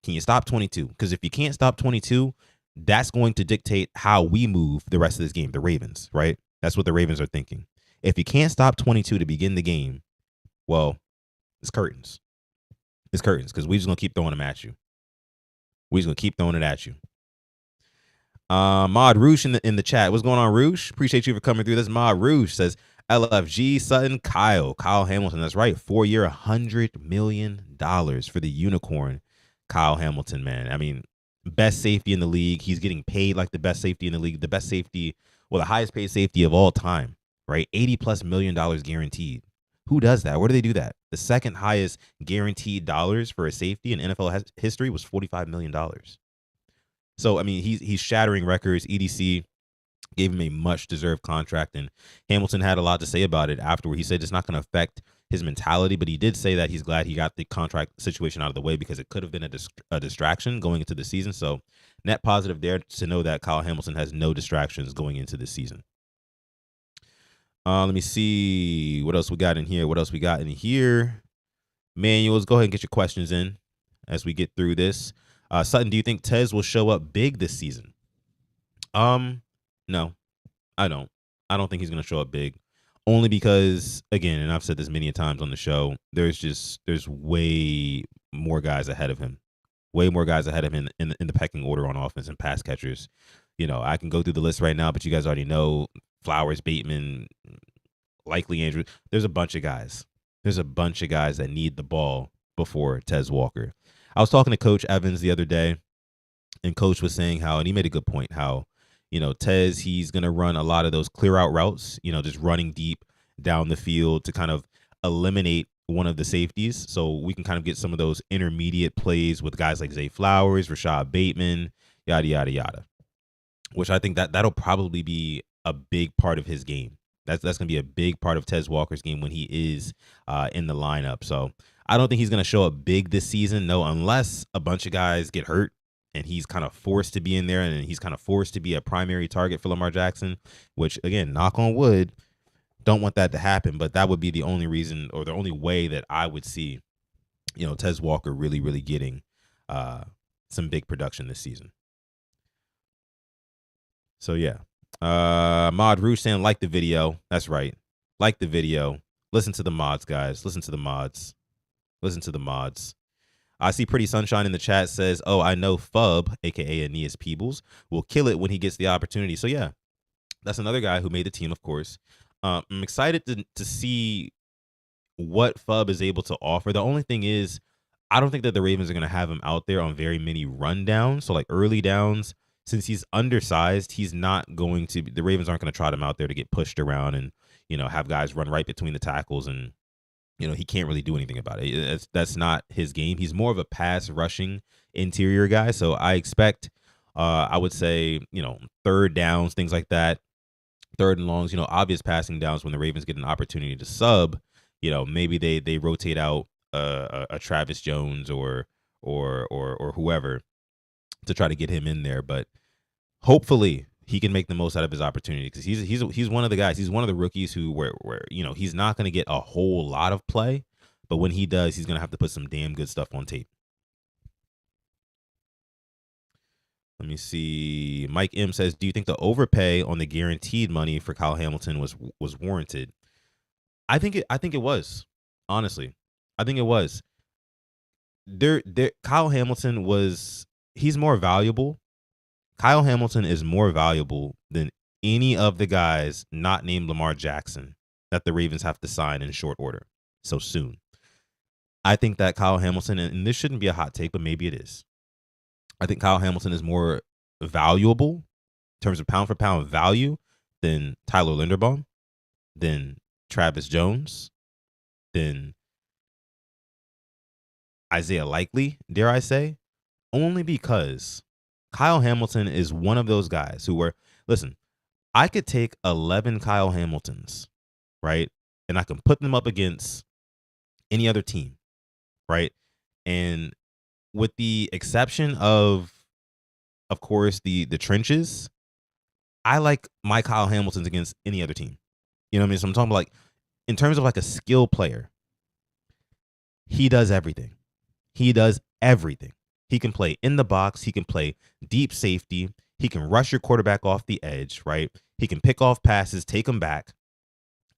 Can you stop 22? Because if you can't stop 22, that's going to dictate how we move the rest of this game, the Ravens, right? That's what the Ravens are thinking. If you can't stop 22 to begin the game, well, it's curtains. It's curtains, because we're just going to keep throwing them at you. We're just going to keep throwing it at you. Mod Roosh in the chat. What's going on, Roosh? Appreciate you for coming through. This Mod Roosh says, LFG Sutton Kyle Hamilton. That's right. 4-year, $100 million for the unicorn, Kyle Hamilton, man. I mean, best safety in the league. He's getting paid like the best safety in the league. The best safety, well, the highest paid safety of all time, right? $80+ million guaranteed. Who does that? Where do they do that? The second highest guaranteed dollars for a safety in NFL history was $45 million. So, I mean, he's shattering records. EDC gave him a much-deserved contract, and Hamilton had a lot to say about it afterward. He said it's not going to affect his mentality, but he did say that he's glad he got the contract situation out of the way because it could have been a distraction going into the season. So, net positive there to know that Kyle Hamilton has no distractions going into the season. Let me see what else we got in here. Manuals, go ahead and get your questions in as we get through this. Sutton, do you think Tez will show up big this season? No, I don't. I don't think he's going to show up big. Only because, again, and I've said this many times on the show, there's way more guys ahead of him. Way more guys ahead of him in the pecking order on offense and pass catchers. You know, I can go through the list right now, but you guys already know Flowers, Bateman, likely Andrews. There's a bunch of guys. There's a bunch of guys that need the ball before Tez Walker. I was talking to Coach Evans the other day, and Coach was saying how, and he made a good point, how, Tez, he's going to run a lot of those clear out routes, just running deep down the field to kind of eliminate one of the safeties. So we can kind of get some of those intermediate plays with guys like Zay Flowers, Rashad Bateman, yada, yada, yada, which I think that'll probably be a big part of his game. That's going to be a big part of Tez Walker's game when he is in the lineup. So I don't think he's going to show up big this season. No, unless a bunch of guys get hurt and he's kind of forced to be in there and he's kind of forced to be a primary target for Lamar Jackson, which, again, knock on wood, don't want that to happen. But that would be the only reason or the only way that I would see, Tez Walker really, really getting some big production this season. So, yeah. Mod Rouge saying, like the video. That's right. Like the video. Listen to the mods, guys. Listen to the mods. Listen to the mods. I see Pretty Sunshine in the chat says, oh, I know Fub, a.k.a. Aeneas Peebles, will kill it when he gets the opportunity. So, yeah, that's another guy who made the team, of course. I'm excited to see what Fub is able to offer. The only thing is, I don't think that the Ravens are going to have him out there on very many rundowns. So, like early downs, since he's undersized, he's not going to – the Ravens aren't going to trot him out there to get pushed around and, have guys run right between the tackles and, he can't really do anything about it. That's not his game. He's more of a pass rushing interior guy. So I expect, I would say, third downs, things like that, third and longs, obvious passing downs when the Ravens get an opportunity to sub, maybe they rotate out a Travis Jones or whoever to try to get him in there. But hopefully he can make the most out of his opportunity because he's one of the guys. He's one of the rookies who where he's not going to get a whole lot of play, but when he does, he's going to have to put some damn good stuff on tape. Let me see. Mike M says, do you think the overpay on the guaranteed money for Kyle Hamilton was warranted? I think it was. Honestly, I think it was. Kyle Hamilton he's more valuable. Kyle Hamilton is more valuable than any of the guys not named Lamar Jackson that the Ravens have to sign in short order so soon. I think that Kyle Hamilton, and this shouldn't be a hot take, but maybe it is. I think Kyle Hamilton is more valuable in terms of pound for pound value than Tyler Linderbaum, than Travis Jones, than Isaiah Likely, dare I say, only because Kyle Hamilton is one of those guys who listen, I could take 11 Kyle Hamiltons, right? And I can put them up against any other team, right? And with the exception of course, the trenches, I like my Kyle Hamiltons against any other team. You know what I mean? So I'm talking about, like, in terms of like a skill player, he does everything. He does everything. He can play in the box. He can play deep safety. He can rush your quarterback off the edge, right? He can pick off passes, take them back.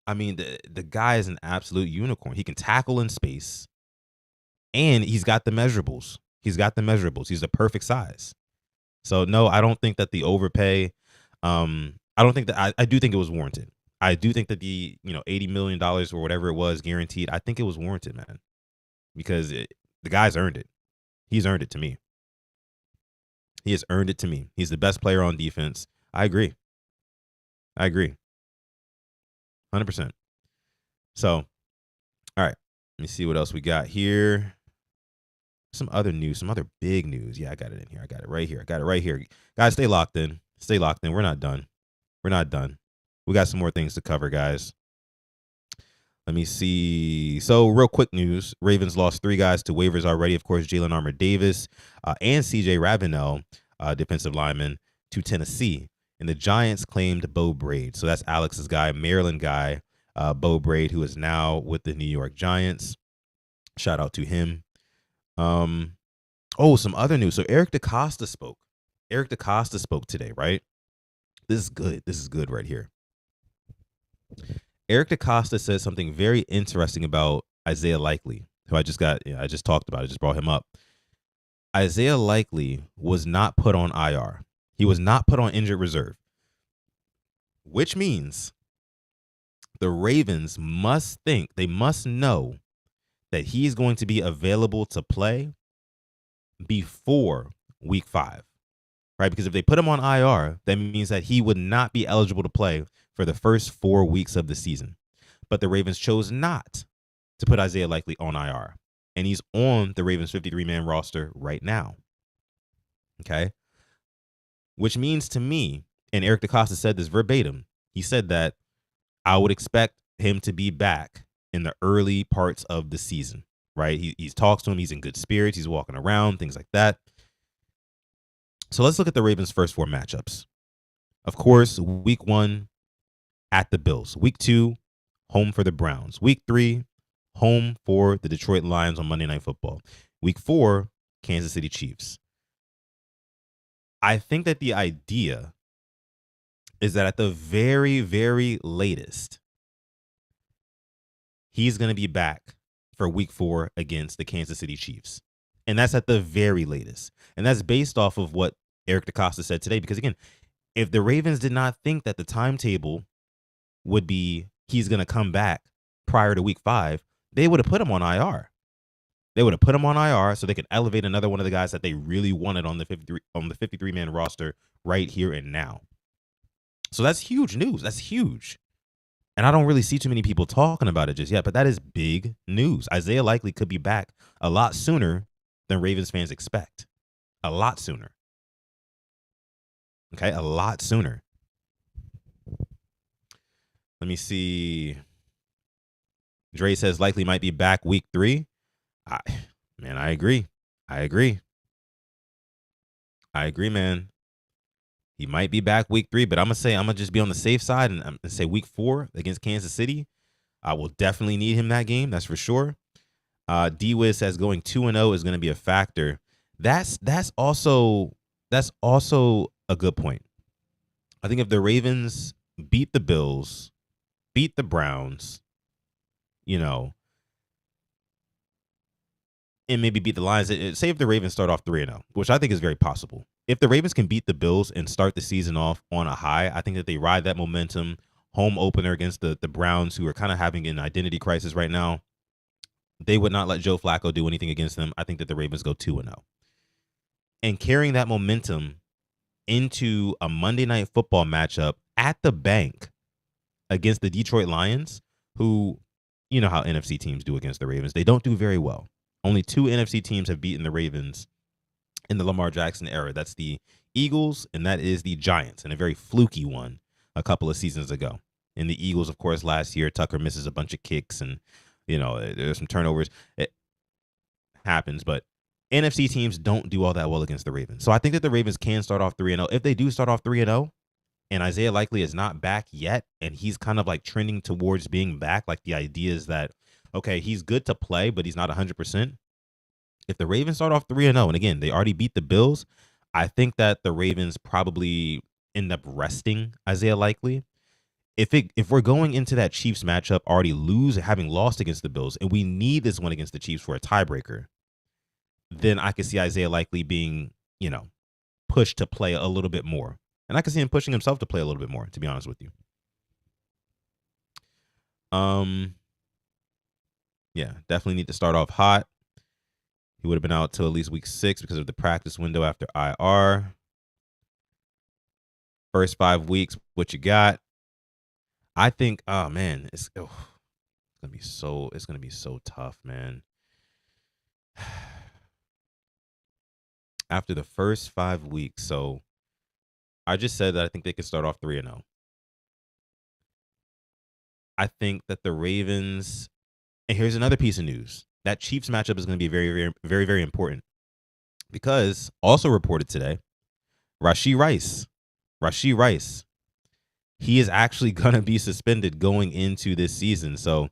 I mean, the guy is an absolute unicorn. He can tackle in space, and he's got the measurables. He's the perfect size. So, no, I don't think that the overpay, I don't think that, I do think it was warranted. I do think that the, $80 million or whatever it was guaranteed, I think it was warranted, man, because the guy's earned it. He's earned it to me. He has earned it to me. He's the best player on defense. I agree. 100%. So, all right. Let me see what else we got here. Some other news, some other big news. Yeah, I got it in here. I got it right here. Guys, stay locked in. We're not done. We got some more things to cover, guys. Let me see. So, real quick news. Ravens lost 3 guys to waivers already. Of course, Jalen Armour-Davis and C.J. Ravenel, defensive lineman, to Tennessee. And the Giants claimed Bo Braid. So, that's Alex's guy, Maryland guy, Bo Braid, who is now with the New York Giants. Shout out to him. Some other news. So, Eric DeCosta spoke. Today, right? This is good right here. Eric DeCosta says something very interesting about Isaiah Likely, who I just talked about. I just brought him up. Isaiah Likely was not put on IR. He was not put on injured reserve, which means the Ravens must know that he's going to be available to play before week 5. right? Because if they put him on IR, that means that he would not be eligible to play for the first 4 weeks of the season. But the Ravens chose not to put Isaiah Likely on IR. And he's on the Ravens 53-man roster right now. Okay? Which means to me, and Eric DeCosta said this verbatim, he said that I would expect him to be back in the early parts of the season, right? He talks to him. He's in good spirits. He's walking around, things like that. So let's look at the Ravens' first 4 matchups. Of course, week 1 at the Bills. Week 2, home for the Browns. Week 3, home for the Detroit Lions on Monday Night Football. Week 4, Kansas City Chiefs. I think that the idea is that at the very, very latest, he's going to be back for week 4 against the Kansas City Chiefs. And that's at the very latest. And that's based off of what Eric DeCosta said today. Because again, if the Ravens did not think that the timetable would be he's going to come back prior to week 5, they would have put him on IR. They would have put him on IR so they could elevate another one of the guys that they really wanted on the 53-man roster right here and now. So that's huge news. That's huge. And I don't really see too many people talking about it just yet, but that is big news. Isaiah Likely could be back a lot sooner than Ravens fans expect. A lot sooner. Okay, a lot sooner. Let me see. Dre says Likely might be back week 3. I agree. I agree, man. He might be back week 3, but I'm gonna just be on the safe side and say week 4 against Kansas City. I will definitely need him that game. That's for sure. D-Wiz says going 2-0 is going to be a factor. That's also a good point. I think if the Ravens beat the Bills, beat the Browns, and maybe beat the Lions, say if the Ravens start off 3-0, which I think is very possible. If the Ravens can beat the Bills and start the season off on a high, I think that they ride that momentum. Home opener against the Browns, who are kind of having an identity crisis right now. They would not let Joe Flacco do anything against them. I think that the Ravens go 2-0. And carrying that momentum into a Monday Night Football matchup at the bank against the Detroit Lions, who, you know how NFC teams do against the Ravens. They don't do very well. Only 2 NFC teams have beaten the Ravens in the Lamar Jackson era. That's the Eagles, and that is the Giants, and a very fluky one a couple of seasons ago. In the Eagles, of course, last year, Tucker misses a bunch of kicks, and, there's some turnovers. It happens, but NFC teams don't do all that well against the Ravens. So I think that the Ravens can start off 3-0. If they do start off 3-0, and Isaiah Likely is not back yet, and he's kind of like trending towards being back, like the idea is that, okay, he's good to play, but he's not 100%. If the Ravens start off 3-0, and again, they already beat the Bills, I think that the Ravens probably end up resting Isaiah Likely. If we're going into that Chiefs matchup already having lost against the Bills, and we need this one against the Chiefs for a tiebreaker, then I could see Isaiah Likely being, pushed to play a little bit more. And I can see him pushing himself to play a little bit more, to be honest with you. Yeah, definitely need to start off hot. He would have been out till at least week 6 because of the practice window after IR. First 5 weeks, what you got? I think, oh man, it's gonna be so tough, man. After the first 5 weeks, so I just said that I think they could start off 3-0. I think that the Ravens, and here's another piece of news. That Chiefs matchup is going to be very, very, very, very important because also reported today, Rashee Rice, he is actually going to be suspended going into this season. So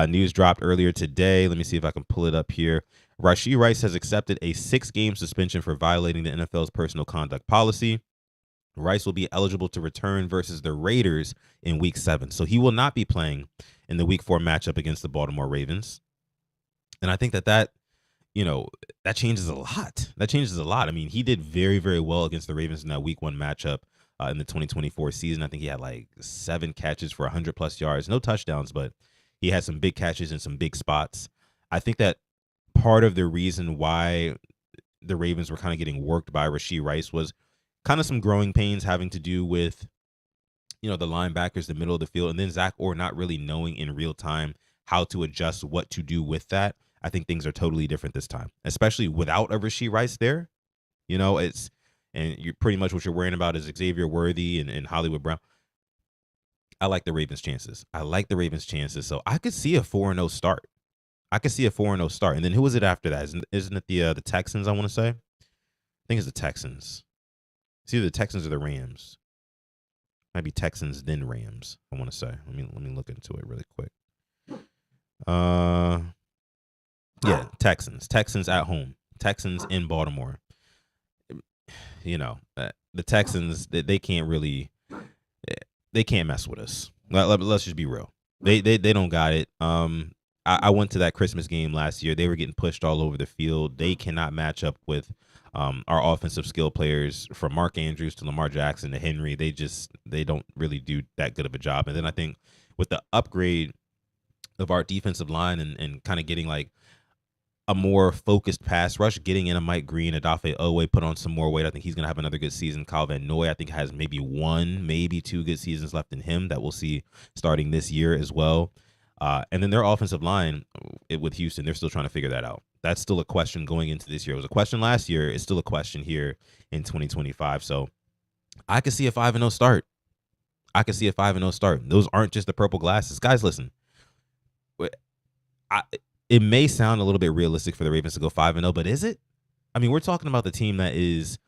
news dropped earlier today. Let me see if I can pull it up here. Rashee Rice has accepted a 6-game suspension for violating the NFL's personal conduct policy. Rice will be eligible to return versus the Raiders in week 7. So he will not be playing in the week 4 matchup against the Baltimore Ravens. And I think that changes a lot. That changes a lot. I mean, he did very, very well against the Ravens in that week 1 matchup in the 2024 season. I think he had like 7 catches for 100+ yards, no touchdowns, but he had some big catches in some big spots. I think that part of the reason why the Ravens were kind of getting worked by Rashee Rice was kind of some growing pains having to do with, the linebackers, the middle of the field, and then Zach Orr not really knowing in real time how to adjust what to do with that. I think things are totally different this time, especially without a Rashee Rice there. And you're pretty much what you're worrying about is Xavier Worthy and Hollywood Brown. I like the Ravens' chances. So I could see a 4-0 start. And then who was it after that? Isn't it the Texans, I want to say? I think it's the Texans. It's either the Texans or the Rams. Might be Texans, then Rams, I want to say. Let me look into it really quick. Yeah, Texans. Texans at home. Texans in Baltimore. The Texans, they can't really, they can't mess with us. Let's just be real. They don't got it. I went to that Christmas game last year. They were getting pushed all over the field. They cannot match up with our offensive skill players, from Mark Andrews to Lamar Jackson to Henry. They don't really do that good of a job. And then I think with the upgrade of our defensive line and kind of getting like a more focused pass rush, getting in a Mike Green, Odafe Owe, put on some more weight. I think he's going to have another good season. Kyle Van Noy, I think, has maybe 1, maybe 2 good seasons left in him that we'll see starting this year as well. And then their offensive line with Houston, they're still trying to figure that out. That's still a question going into this year. It was a question last year. It's still a question here in 2025. So I could see a 5-0 start. Those aren't just the purple glasses. Guys, listen. It may sound a little bit realistic for the Ravens to go 5-0, but is it? We're talking about the team that is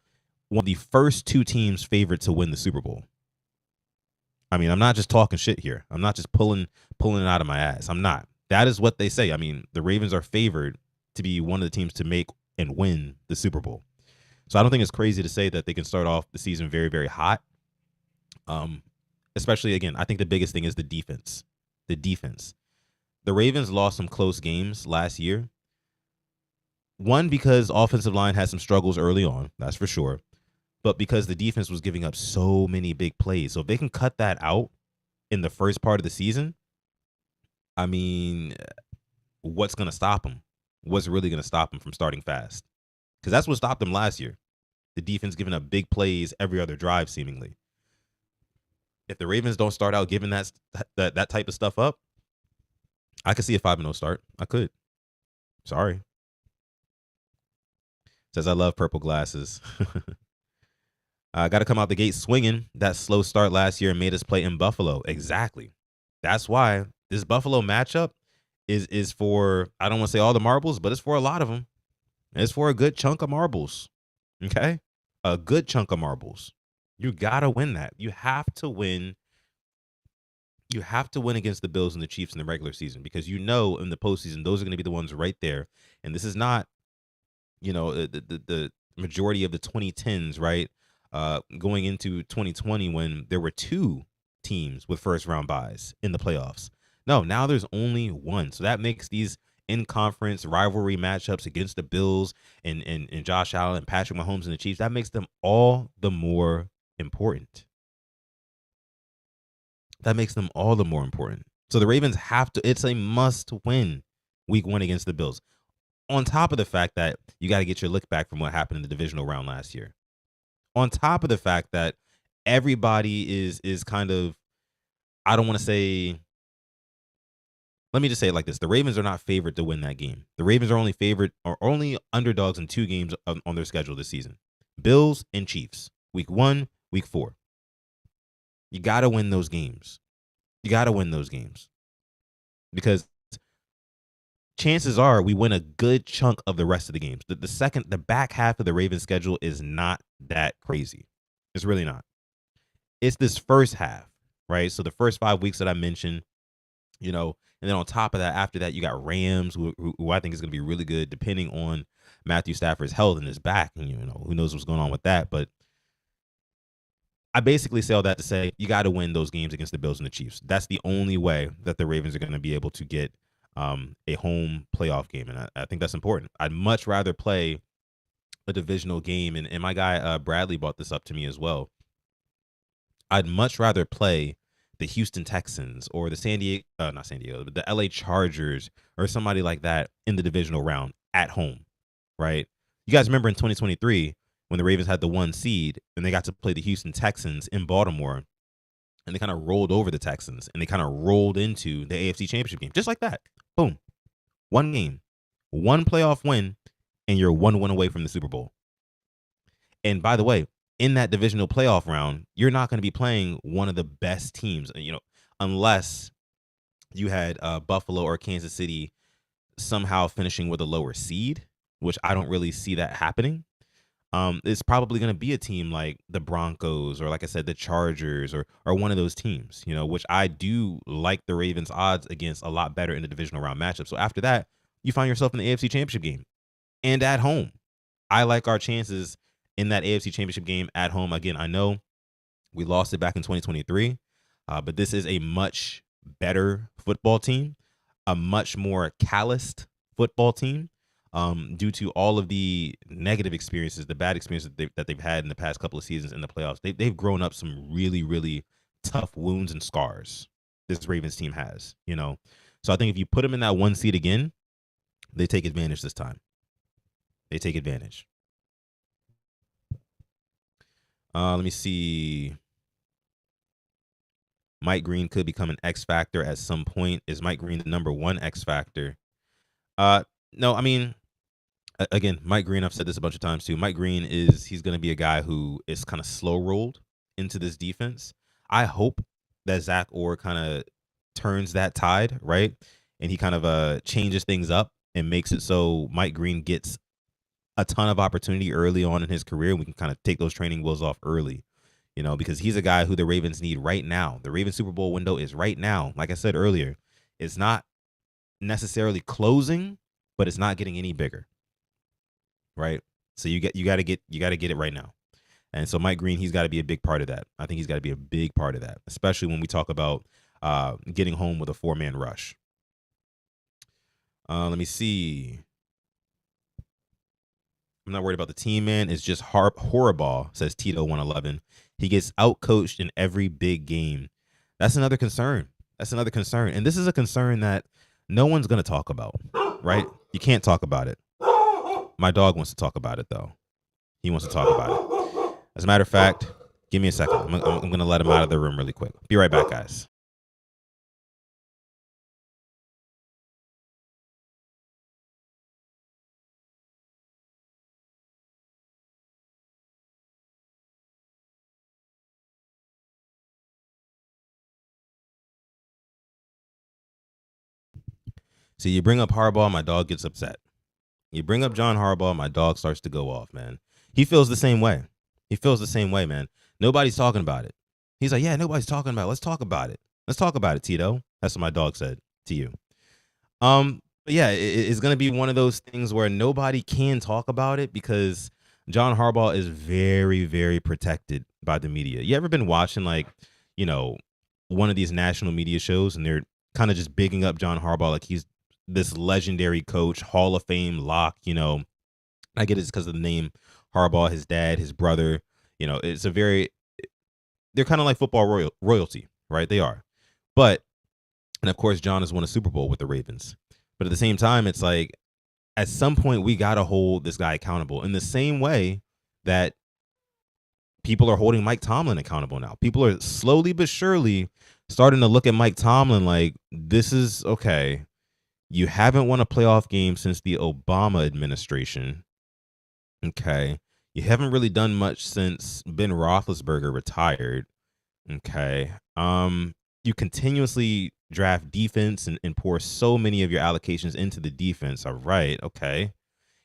one of the first 2 teams favored to win the Super Bowl. I'm not just talking shit here. I'm not just pulling it out of my ass. I'm not. That is what they say. The Ravens are favored to be one of the teams to make and win the Super Bowl. So I don't think it's crazy to say that they can start off the season very, very hot. Especially, again, I think the biggest thing is the defense. The Ravens lost some close games last year. One, because offensive line had some struggles early on, that's for sure. But because the defense was giving up so many big plays. So if they can cut that out in the first part of the season, what's going to stop them? What's really going to stop them from starting fast? Because that's what stopped them last year. The defense giving up big plays every other drive, seemingly. If the Ravens don't start out giving that type of stuff up, I could see a 5-0 start. I could. Sorry. Says I love purple glasses. Got to come out the gate swinging. That slow start last year made us play in Buffalo. Exactly. That's why this Buffalo matchup is for, I don't want to say all the marbles, but it's for a lot of them. It's for a good chunk of marbles. Okay? A good chunk of marbles. You got to win that. You have to win. You have to win against the Bills and the Chiefs in the regular season, because in the postseason, those are going to be the ones right there. And this is not, the majority of the 2010s, right? Going into 2020 when there were 2 teams with first round buys in the playoffs. No, now there's only 1. So that makes these in-conference rivalry matchups against the Bills and Josh Allen and Patrick Mahomes and the Chiefs, that makes them all the more important. So the Ravens have to, it's a must win week 1 against the Bills. On top of the fact that you got to get your lick back from what happened in the divisional round last year. On top of the fact that everybody is kind of, I don't want to say, let me just say it like this. The Ravens are not favored to win that game. The Ravens are only underdogs in 2 games on their schedule this season. Bills and Chiefs. Week 1, week 4. You got to win those games. Because chances are we win a good chunk of the rest of the games. The back half of the Ravens schedule is not that crazy. It's really not. It's this first half, right? So the first 5 weeks that I mentioned, and then on top of that, after that, you got Rams, who I think is going to be really good, depending on Matthew Stafford's health and his back. And, who knows what's going on with that. But I basically say all that to say you got to win those games against the Bills and the Chiefs. That's the only way that the Ravens are going to be able to get a home playoff game. And I think that's important. I'd much rather play a divisional game. And my guy Bradley brought this up to me as well. I'd much rather play the Houston Texans or the but the LA Chargers or somebody like that in the divisional round at home, right? You guys remember in 2023, when the Ravens had the 1 seed and they got to play the Houston Texans in Baltimore, and they kind of rolled over the Texans and they kind of rolled into the AFC Championship game. Just like that. Boom. 1 game, 1 playoff win, and you're 1 win away from the Super Bowl. And by the way, in that divisional playoff round, you're not going to be playing one of the best teams, unless you had Buffalo or Kansas City somehow finishing with a lower seed, which I don't really see that happening. It's probably going to be a team like the Broncos or, like I said, the Chargers or one of those teams, which I do like the Ravens' odds against a lot better in the divisional round matchup. So after that, you find yourself in the AFC Championship game and at home. I like our chances in that AFC Championship game at home. Again, I know we lost it back in 2023, but this is a much better football team, a much more calloused football team, due to all of the negative experiences, the bad experiences that they've had in the past couple of seasons in the playoffs. They've grown up some really, really tough wounds and scars. This Ravens team has, So I think if you put them in that 1 seed again, they take advantage this time. They take advantage. Let me see. Mike Green could become an X factor at some point. Is Mike Green the number 1 X factor? No, I mean, again, Mike Green, I've said this a bunch of times too. Mike Green he's going to be a guy who is kind of slow rolled into this defense. I hope that Zach Orr kind of turns that tide, right? And he kind of changes things up and makes it so Mike Green gets a ton of opportunity early on in his career. We can kind of take those training wheels off early, because he's a guy who the Ravens need right now. The Ravens Super Bowl window is right now. Like I said earlier, it's not necessarily closing, but it's not getting any bigger, right? So you got to get it right now. And so Mike Green, he's got to be a big part of that. I think he's got to be a big part of that, especially when we talk about getting home with a 4-man rush. Let me see. I'm not worried about the team, man. It's just horrible, says Tito111. He gets outcoached in every big game. That's another concern. And this is a concern that no one's going to talk about, right? You can't talk about it. My dog wants to talk about it, though. He wants to talk about it. As a matter of fact, give me a second. I'm going to let him out of the room really quick. Be right back, guys. See, you bring up Harbaugh, my dog gets upset. You bring up John Harbaugh, my dog starts to go off, man. He feels the same way. Man. Nobody's talking about it. He's like, yeah, nobody's talking about it. Let's talk about it. Let's talk about it, Tito. That's what my dog said to you. But yeah, it's going to be one of those things where nobody can talk about it because John Harbaugh is very, very protected by the media. You ever been watching one of these national media shows and they're kind of just bigging up John Harbaugh like he's this legendary coach, Hall of Fame lock, I get it's because of the name Harbaugh, his dad, his brother, it's they're kind of like football royalty, right? They are. And of course, John has won a Super Bowl with the Ravens. But at the same time, it's like, at some point, we got to hold this guy accountable in the same way that people are holding Mike Tomlin accountable now. People are slowly but surely starting to look at Mike Tomlin like, this is okay. You haven't won a playoff game since the Obama administration. Okay. You haven't really done much since Ben Roethlisberger retired. Okay. You continuously draft defense and pour so many of your allocations into the defense. All right. Okay.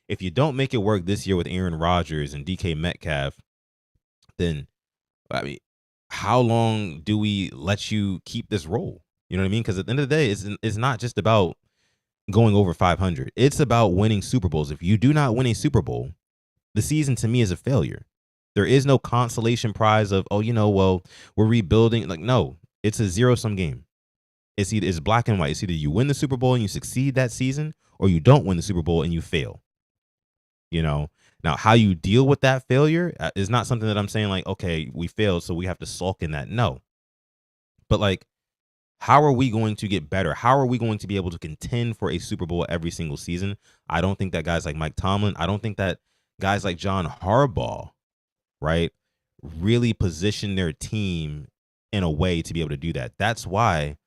If you don't make it work this year with Aaron Rodgers and DK Metcalf, then, I mean, how long do we let you keep this role? You know what I mean? Because at the end of the day, it's not just about going over 500. It's about winning Super Bowls. If you do not win a Super Bowl, the season to me is a failure. There is no consolation prize of, we're rebuilding. Like, no, it's a zero-sum game. It's black and white. It's either you win the Super Bowl and you succeed that season, or you don't win the Super Bowl and you fail. Now how you deal with that failure is not something that I'm saying like, okay, we failed, so we have to sulk in that. No. But like, how are we going to get better? How are we going to be able to contend for a Super Bowl every single season? I don't think that guys like Mike Tomlin, I don't think that guys like John Harbaugh right, really position their team in a way to be able to do that. That's why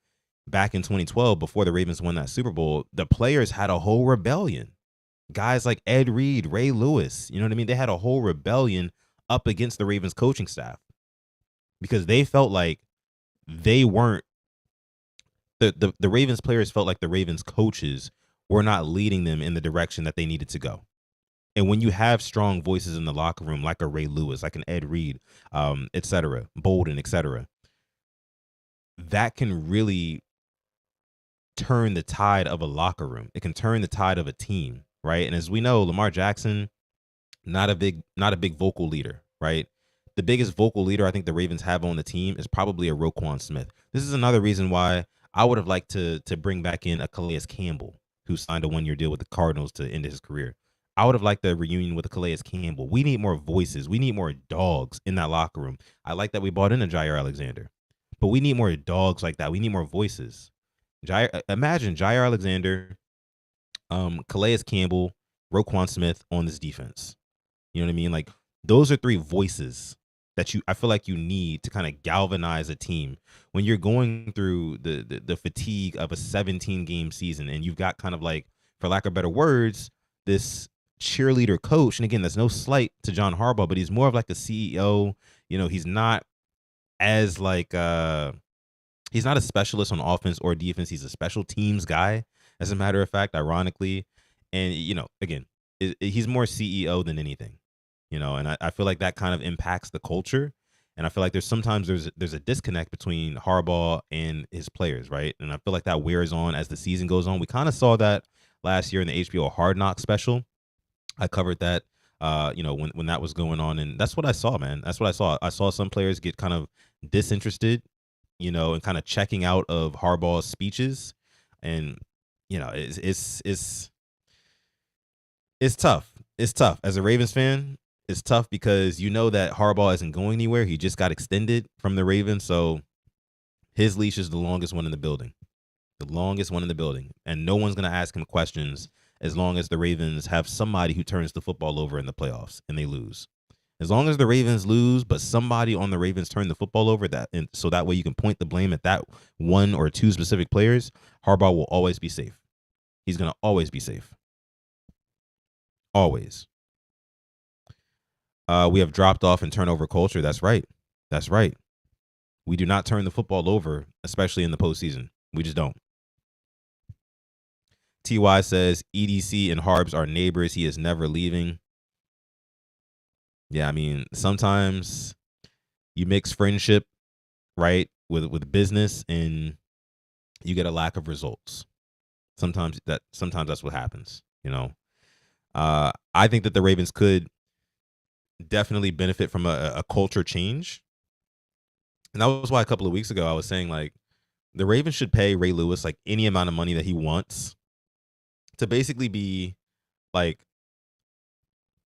back in 2012, before the Ravens won that Super Bowl, the players had a whole rebellion. Guys like Ed Reed, Ray Lewis, you know what I mean? They had a whole rebellion up against the Ravens coaching staff because they felt like they weren't the Ravens players felt like the Ravens coaches were not leading them in the direction that they needed to go. And when you have strong voices in the locker room, like a Ray Lewis, like an Ed Reed, et cetera, Bolden, et cetera, that can really turn the tide of a locker room. It can turn the tide of a team, right? And as we know, Lamar Jackson, not a big vocal leader, right? The biggest vocal leader I think the Ravens have on the team is probably a Roquan Smith. This is another reason why I would have liked to bring back in a Calais Campbell, who signed a 1-year deal with the Cardinals to end his career. I would have liked the reunion with a Calais Campbell. We need more voices. We need more dogs in that locker room. I like that we bought in a Jair Alexander, but we need more dogs like that. We need more voices. Imagine Jair Alexander, Calais Campbell, Roquan Smith on this defense. You know what I mean? Like, those are 3 voices that I feel like you need to kind of galvanize a team when you're going through the fatigue of a 17-game season, and you've got kind of like, for lack of better words, this cheerleader coach. And again, that's no slight to John Harbaugh, but he's more of like a CEO. You know, he's not as like he's not a specialist on offense or defense. He's a special teams guy, as a matter of fact, ironically. And, you know, again, he's more CEO than anything, you know, and I feel like that kind of impacts the culture. And I feel like sometimes there's a disconnect between Harbaugh and his players, right? And I feel like that wears on as the season goes on. We kind of saw that last year in the HBO Hard Knocks special. I covered that, you know, when that was going on. And that's what I saw, man. That's what I saw. I saw some players get kind of disinterested, you know, and kind of checking out of Harbaugh's speeches. And, you know, it's tough. It's tough. As a Ravens fan, it's tough because you know that Harbaugh isn't going anywhere. He just got extended from the Ravens. So his leash is the longest one in the building. The longest one in the building. And no one's going to ask him questions as long as the Ravens have somebody who turns the football over in the playoffs and they lose. As long as the Ravens lose, but somebody on the Ravens turn the football over, and so that way you can point the blame at that 1 or 2 specific players, Harbaugh will always be safe. He's going to always be safe. Always. We have dropped off in turnover culture. That's right. That's right. We do not turn the football over, especially in the postseason. We just don't. TY says EDC and Harbs are neighbors. He is never leaving. Yeah, I mean, sometimes you mix friendship, right, with business, and you get a lack of results. Sometimes that's what happens, you know. I think that the Ravens could definitely benefit from a culture change. And that was why a couple of weeks ago I was saying, like, the Ravens should pay Ray Lewis like any amount of money that he wants to basically be like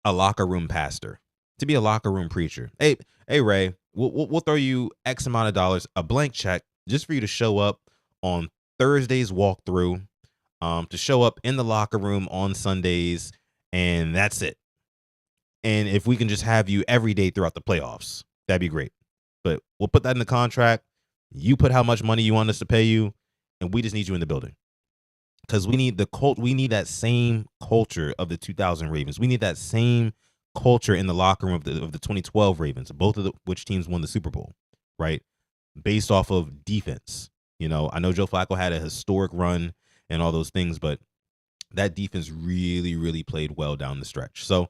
a locker room pastor, to be a locker room preacher. Hey, Ray, we'll throw you X amount of dollars, a blank check, just for you to show up on Thursday's walkthrough, to show up in the locker room on Sundays, and that's it. And if we can just have you every day throughout the playoffs, that'd be great. But we'll put that in the contract. You put how much money you want us to pay you, and we just need you in the building. Because we need we need that same culture of the 2000 Ravens. We need that same culture in the locker room of the 2012 Ravens, both of which teams won the Super Bowl, right? Based off of defense. You know, I know Joe Flacco had a historic run and all those things, but that defense really, really played well down the stretch. So,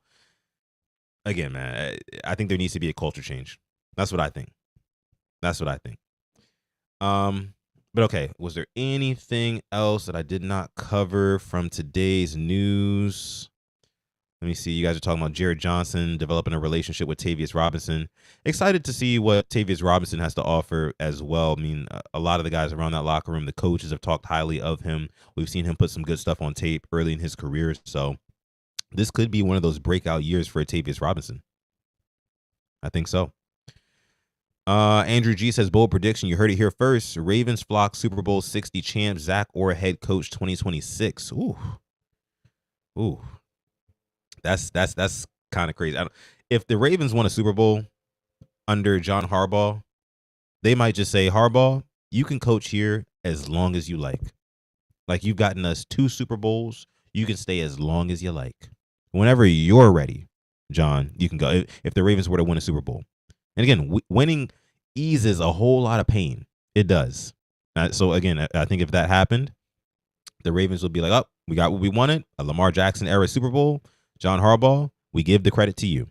again, man, I think there needs to be a culture change. That's what I think. That's what I think. But okay, was there anything else that I did not cover from today's news? Let me see. You guys are talking about Jared Johnson developing a relationship with Tavius Robinson. Excited to see what Tavius Robinson has to offer as well. I mean, a lot of the guys around that locker room, the coaches have talked highly of him. We've seen him put some good stuff on tape early in his career. So this could be one of those breakout years for Tavius Robinson. I think so. Andrew G says, bold prediction. You heard it here first. Ravens flock Super Bowl 60 champ, Zach Orr head coach 2026. Ooh. That's kind of crazy. if the Ravens won a Super Bowl under John Harbaugh, they might just say, Harbaugh, you can coach here as long as you like. Like, you've gotten us 2 Super Bowls. You can stay as long as you like. Whenever you're ready, John, you can go. If the Ravens were to win a Super Bowl. And again, winning eases a whole lot of pain. It does. So, again, I think if that happened, the Ravens would be like, oh, we got what we wanted, a Lamar Jackson era Super Bowl. John Harbaugh, we give the credit to you.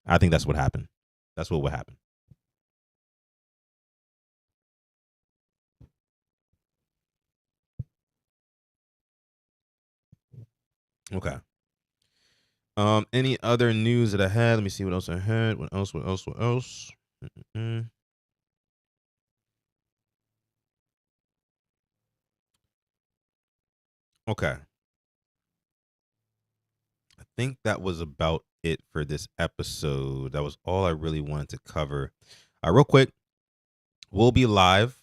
I think that's what happened. That's what would happen. Okay. Any other news that I had? Let me see what else I had. What else? Okay. I think that was about it for this episode. That was all I really wanted to cover. Real quick, we'll be live.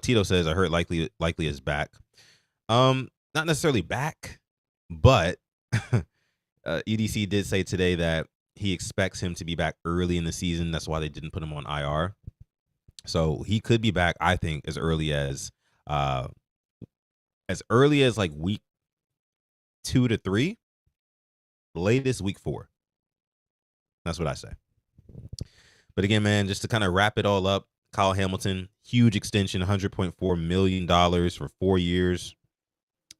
Tito says I heard likely is back. Not necessarily back, but EDC did say today that he expects him to be back early in the season. That's why they didn't put him on IR. So he could be back, I think, as early as like week 2 to 3, latest week 4. That's what I say. But again, man, just to kind of wrap it all up, Kyle Hamilton, huge extension, $100.4 million for 4 years.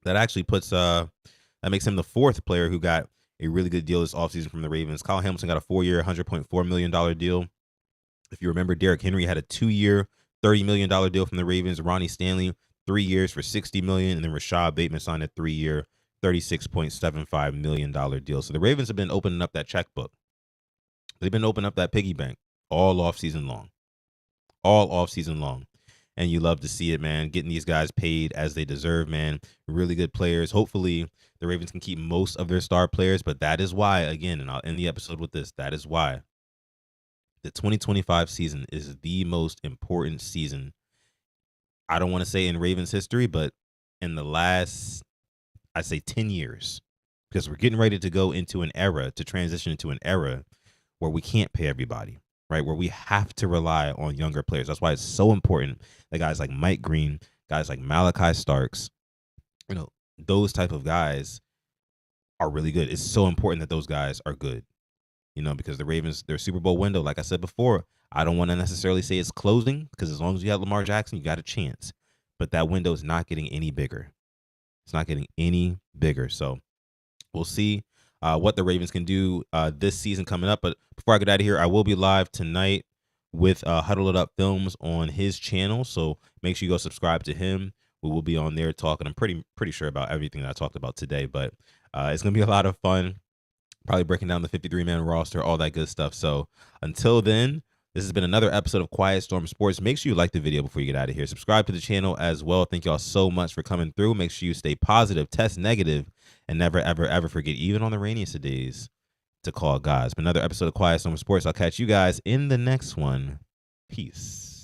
That actually puts that makes him the 4th player who got a really good deal this offseason from the Ravens. Kyle Hamilton got a 4-year, $100.4 million deal. If you remember, Derrick Henry had a 2-year, $30 million deal from the Ravens. Ronnie Stanley, 3 years for $60 million. And then Rashad Bateman signed a 3-year, $36.75 million deal. So the Ravens have been opening up that checkbook. They've been opening up that piggy bank all offseason long. All offseason long. And you love to see it, man. Getting these guys paid as they deserve, man. Really good players. Hopefully, the Ravens can keep most of their star players. But that is why, again, and I'll end the episode with this, that is why the 2025 season is the most important season. I don't want to say in Ravens history, but in the last, I say 10 years. Because we're getting ready to go into an era, to transition into an era where we can't pay everybody. Right, where we have to rely on younger players. That's why it's so important that guys like Mike Green, guys like Malachi Starks, those type of guys are really good. It's so important that those guys are good, because the Ravens, their Super Bowl window, like I said before, I don't want to necessarily say it's closing, because as long as you have Lamar Jackson, you got a chance. But that window is not getting any bigger. It's not getting any bigger. So we'll see what the Ravens can do this season coming up. But before I get out of here, I will be live tonight with Huddle It Up Films on his channel. So make sure you go subscribe to him. We will be on there talking. I'm pretty sure about everything that I talked about today. But it's going to be a lot of fun. Probably breaking down the 53-man roster, all that good stuff. So until then, this has been another episode of Quiet Storm Sports. Make sure you like the video before you get out of here. Subscribe to the channel as well. Thank y'all so much for coming through. Make sure you stay positive, test negative, and never, ever, ever forget, even on the rainiest of days, to call God. It's been another episode of Quiet Storm Sports. I'll catch you guys in the next one. Peace.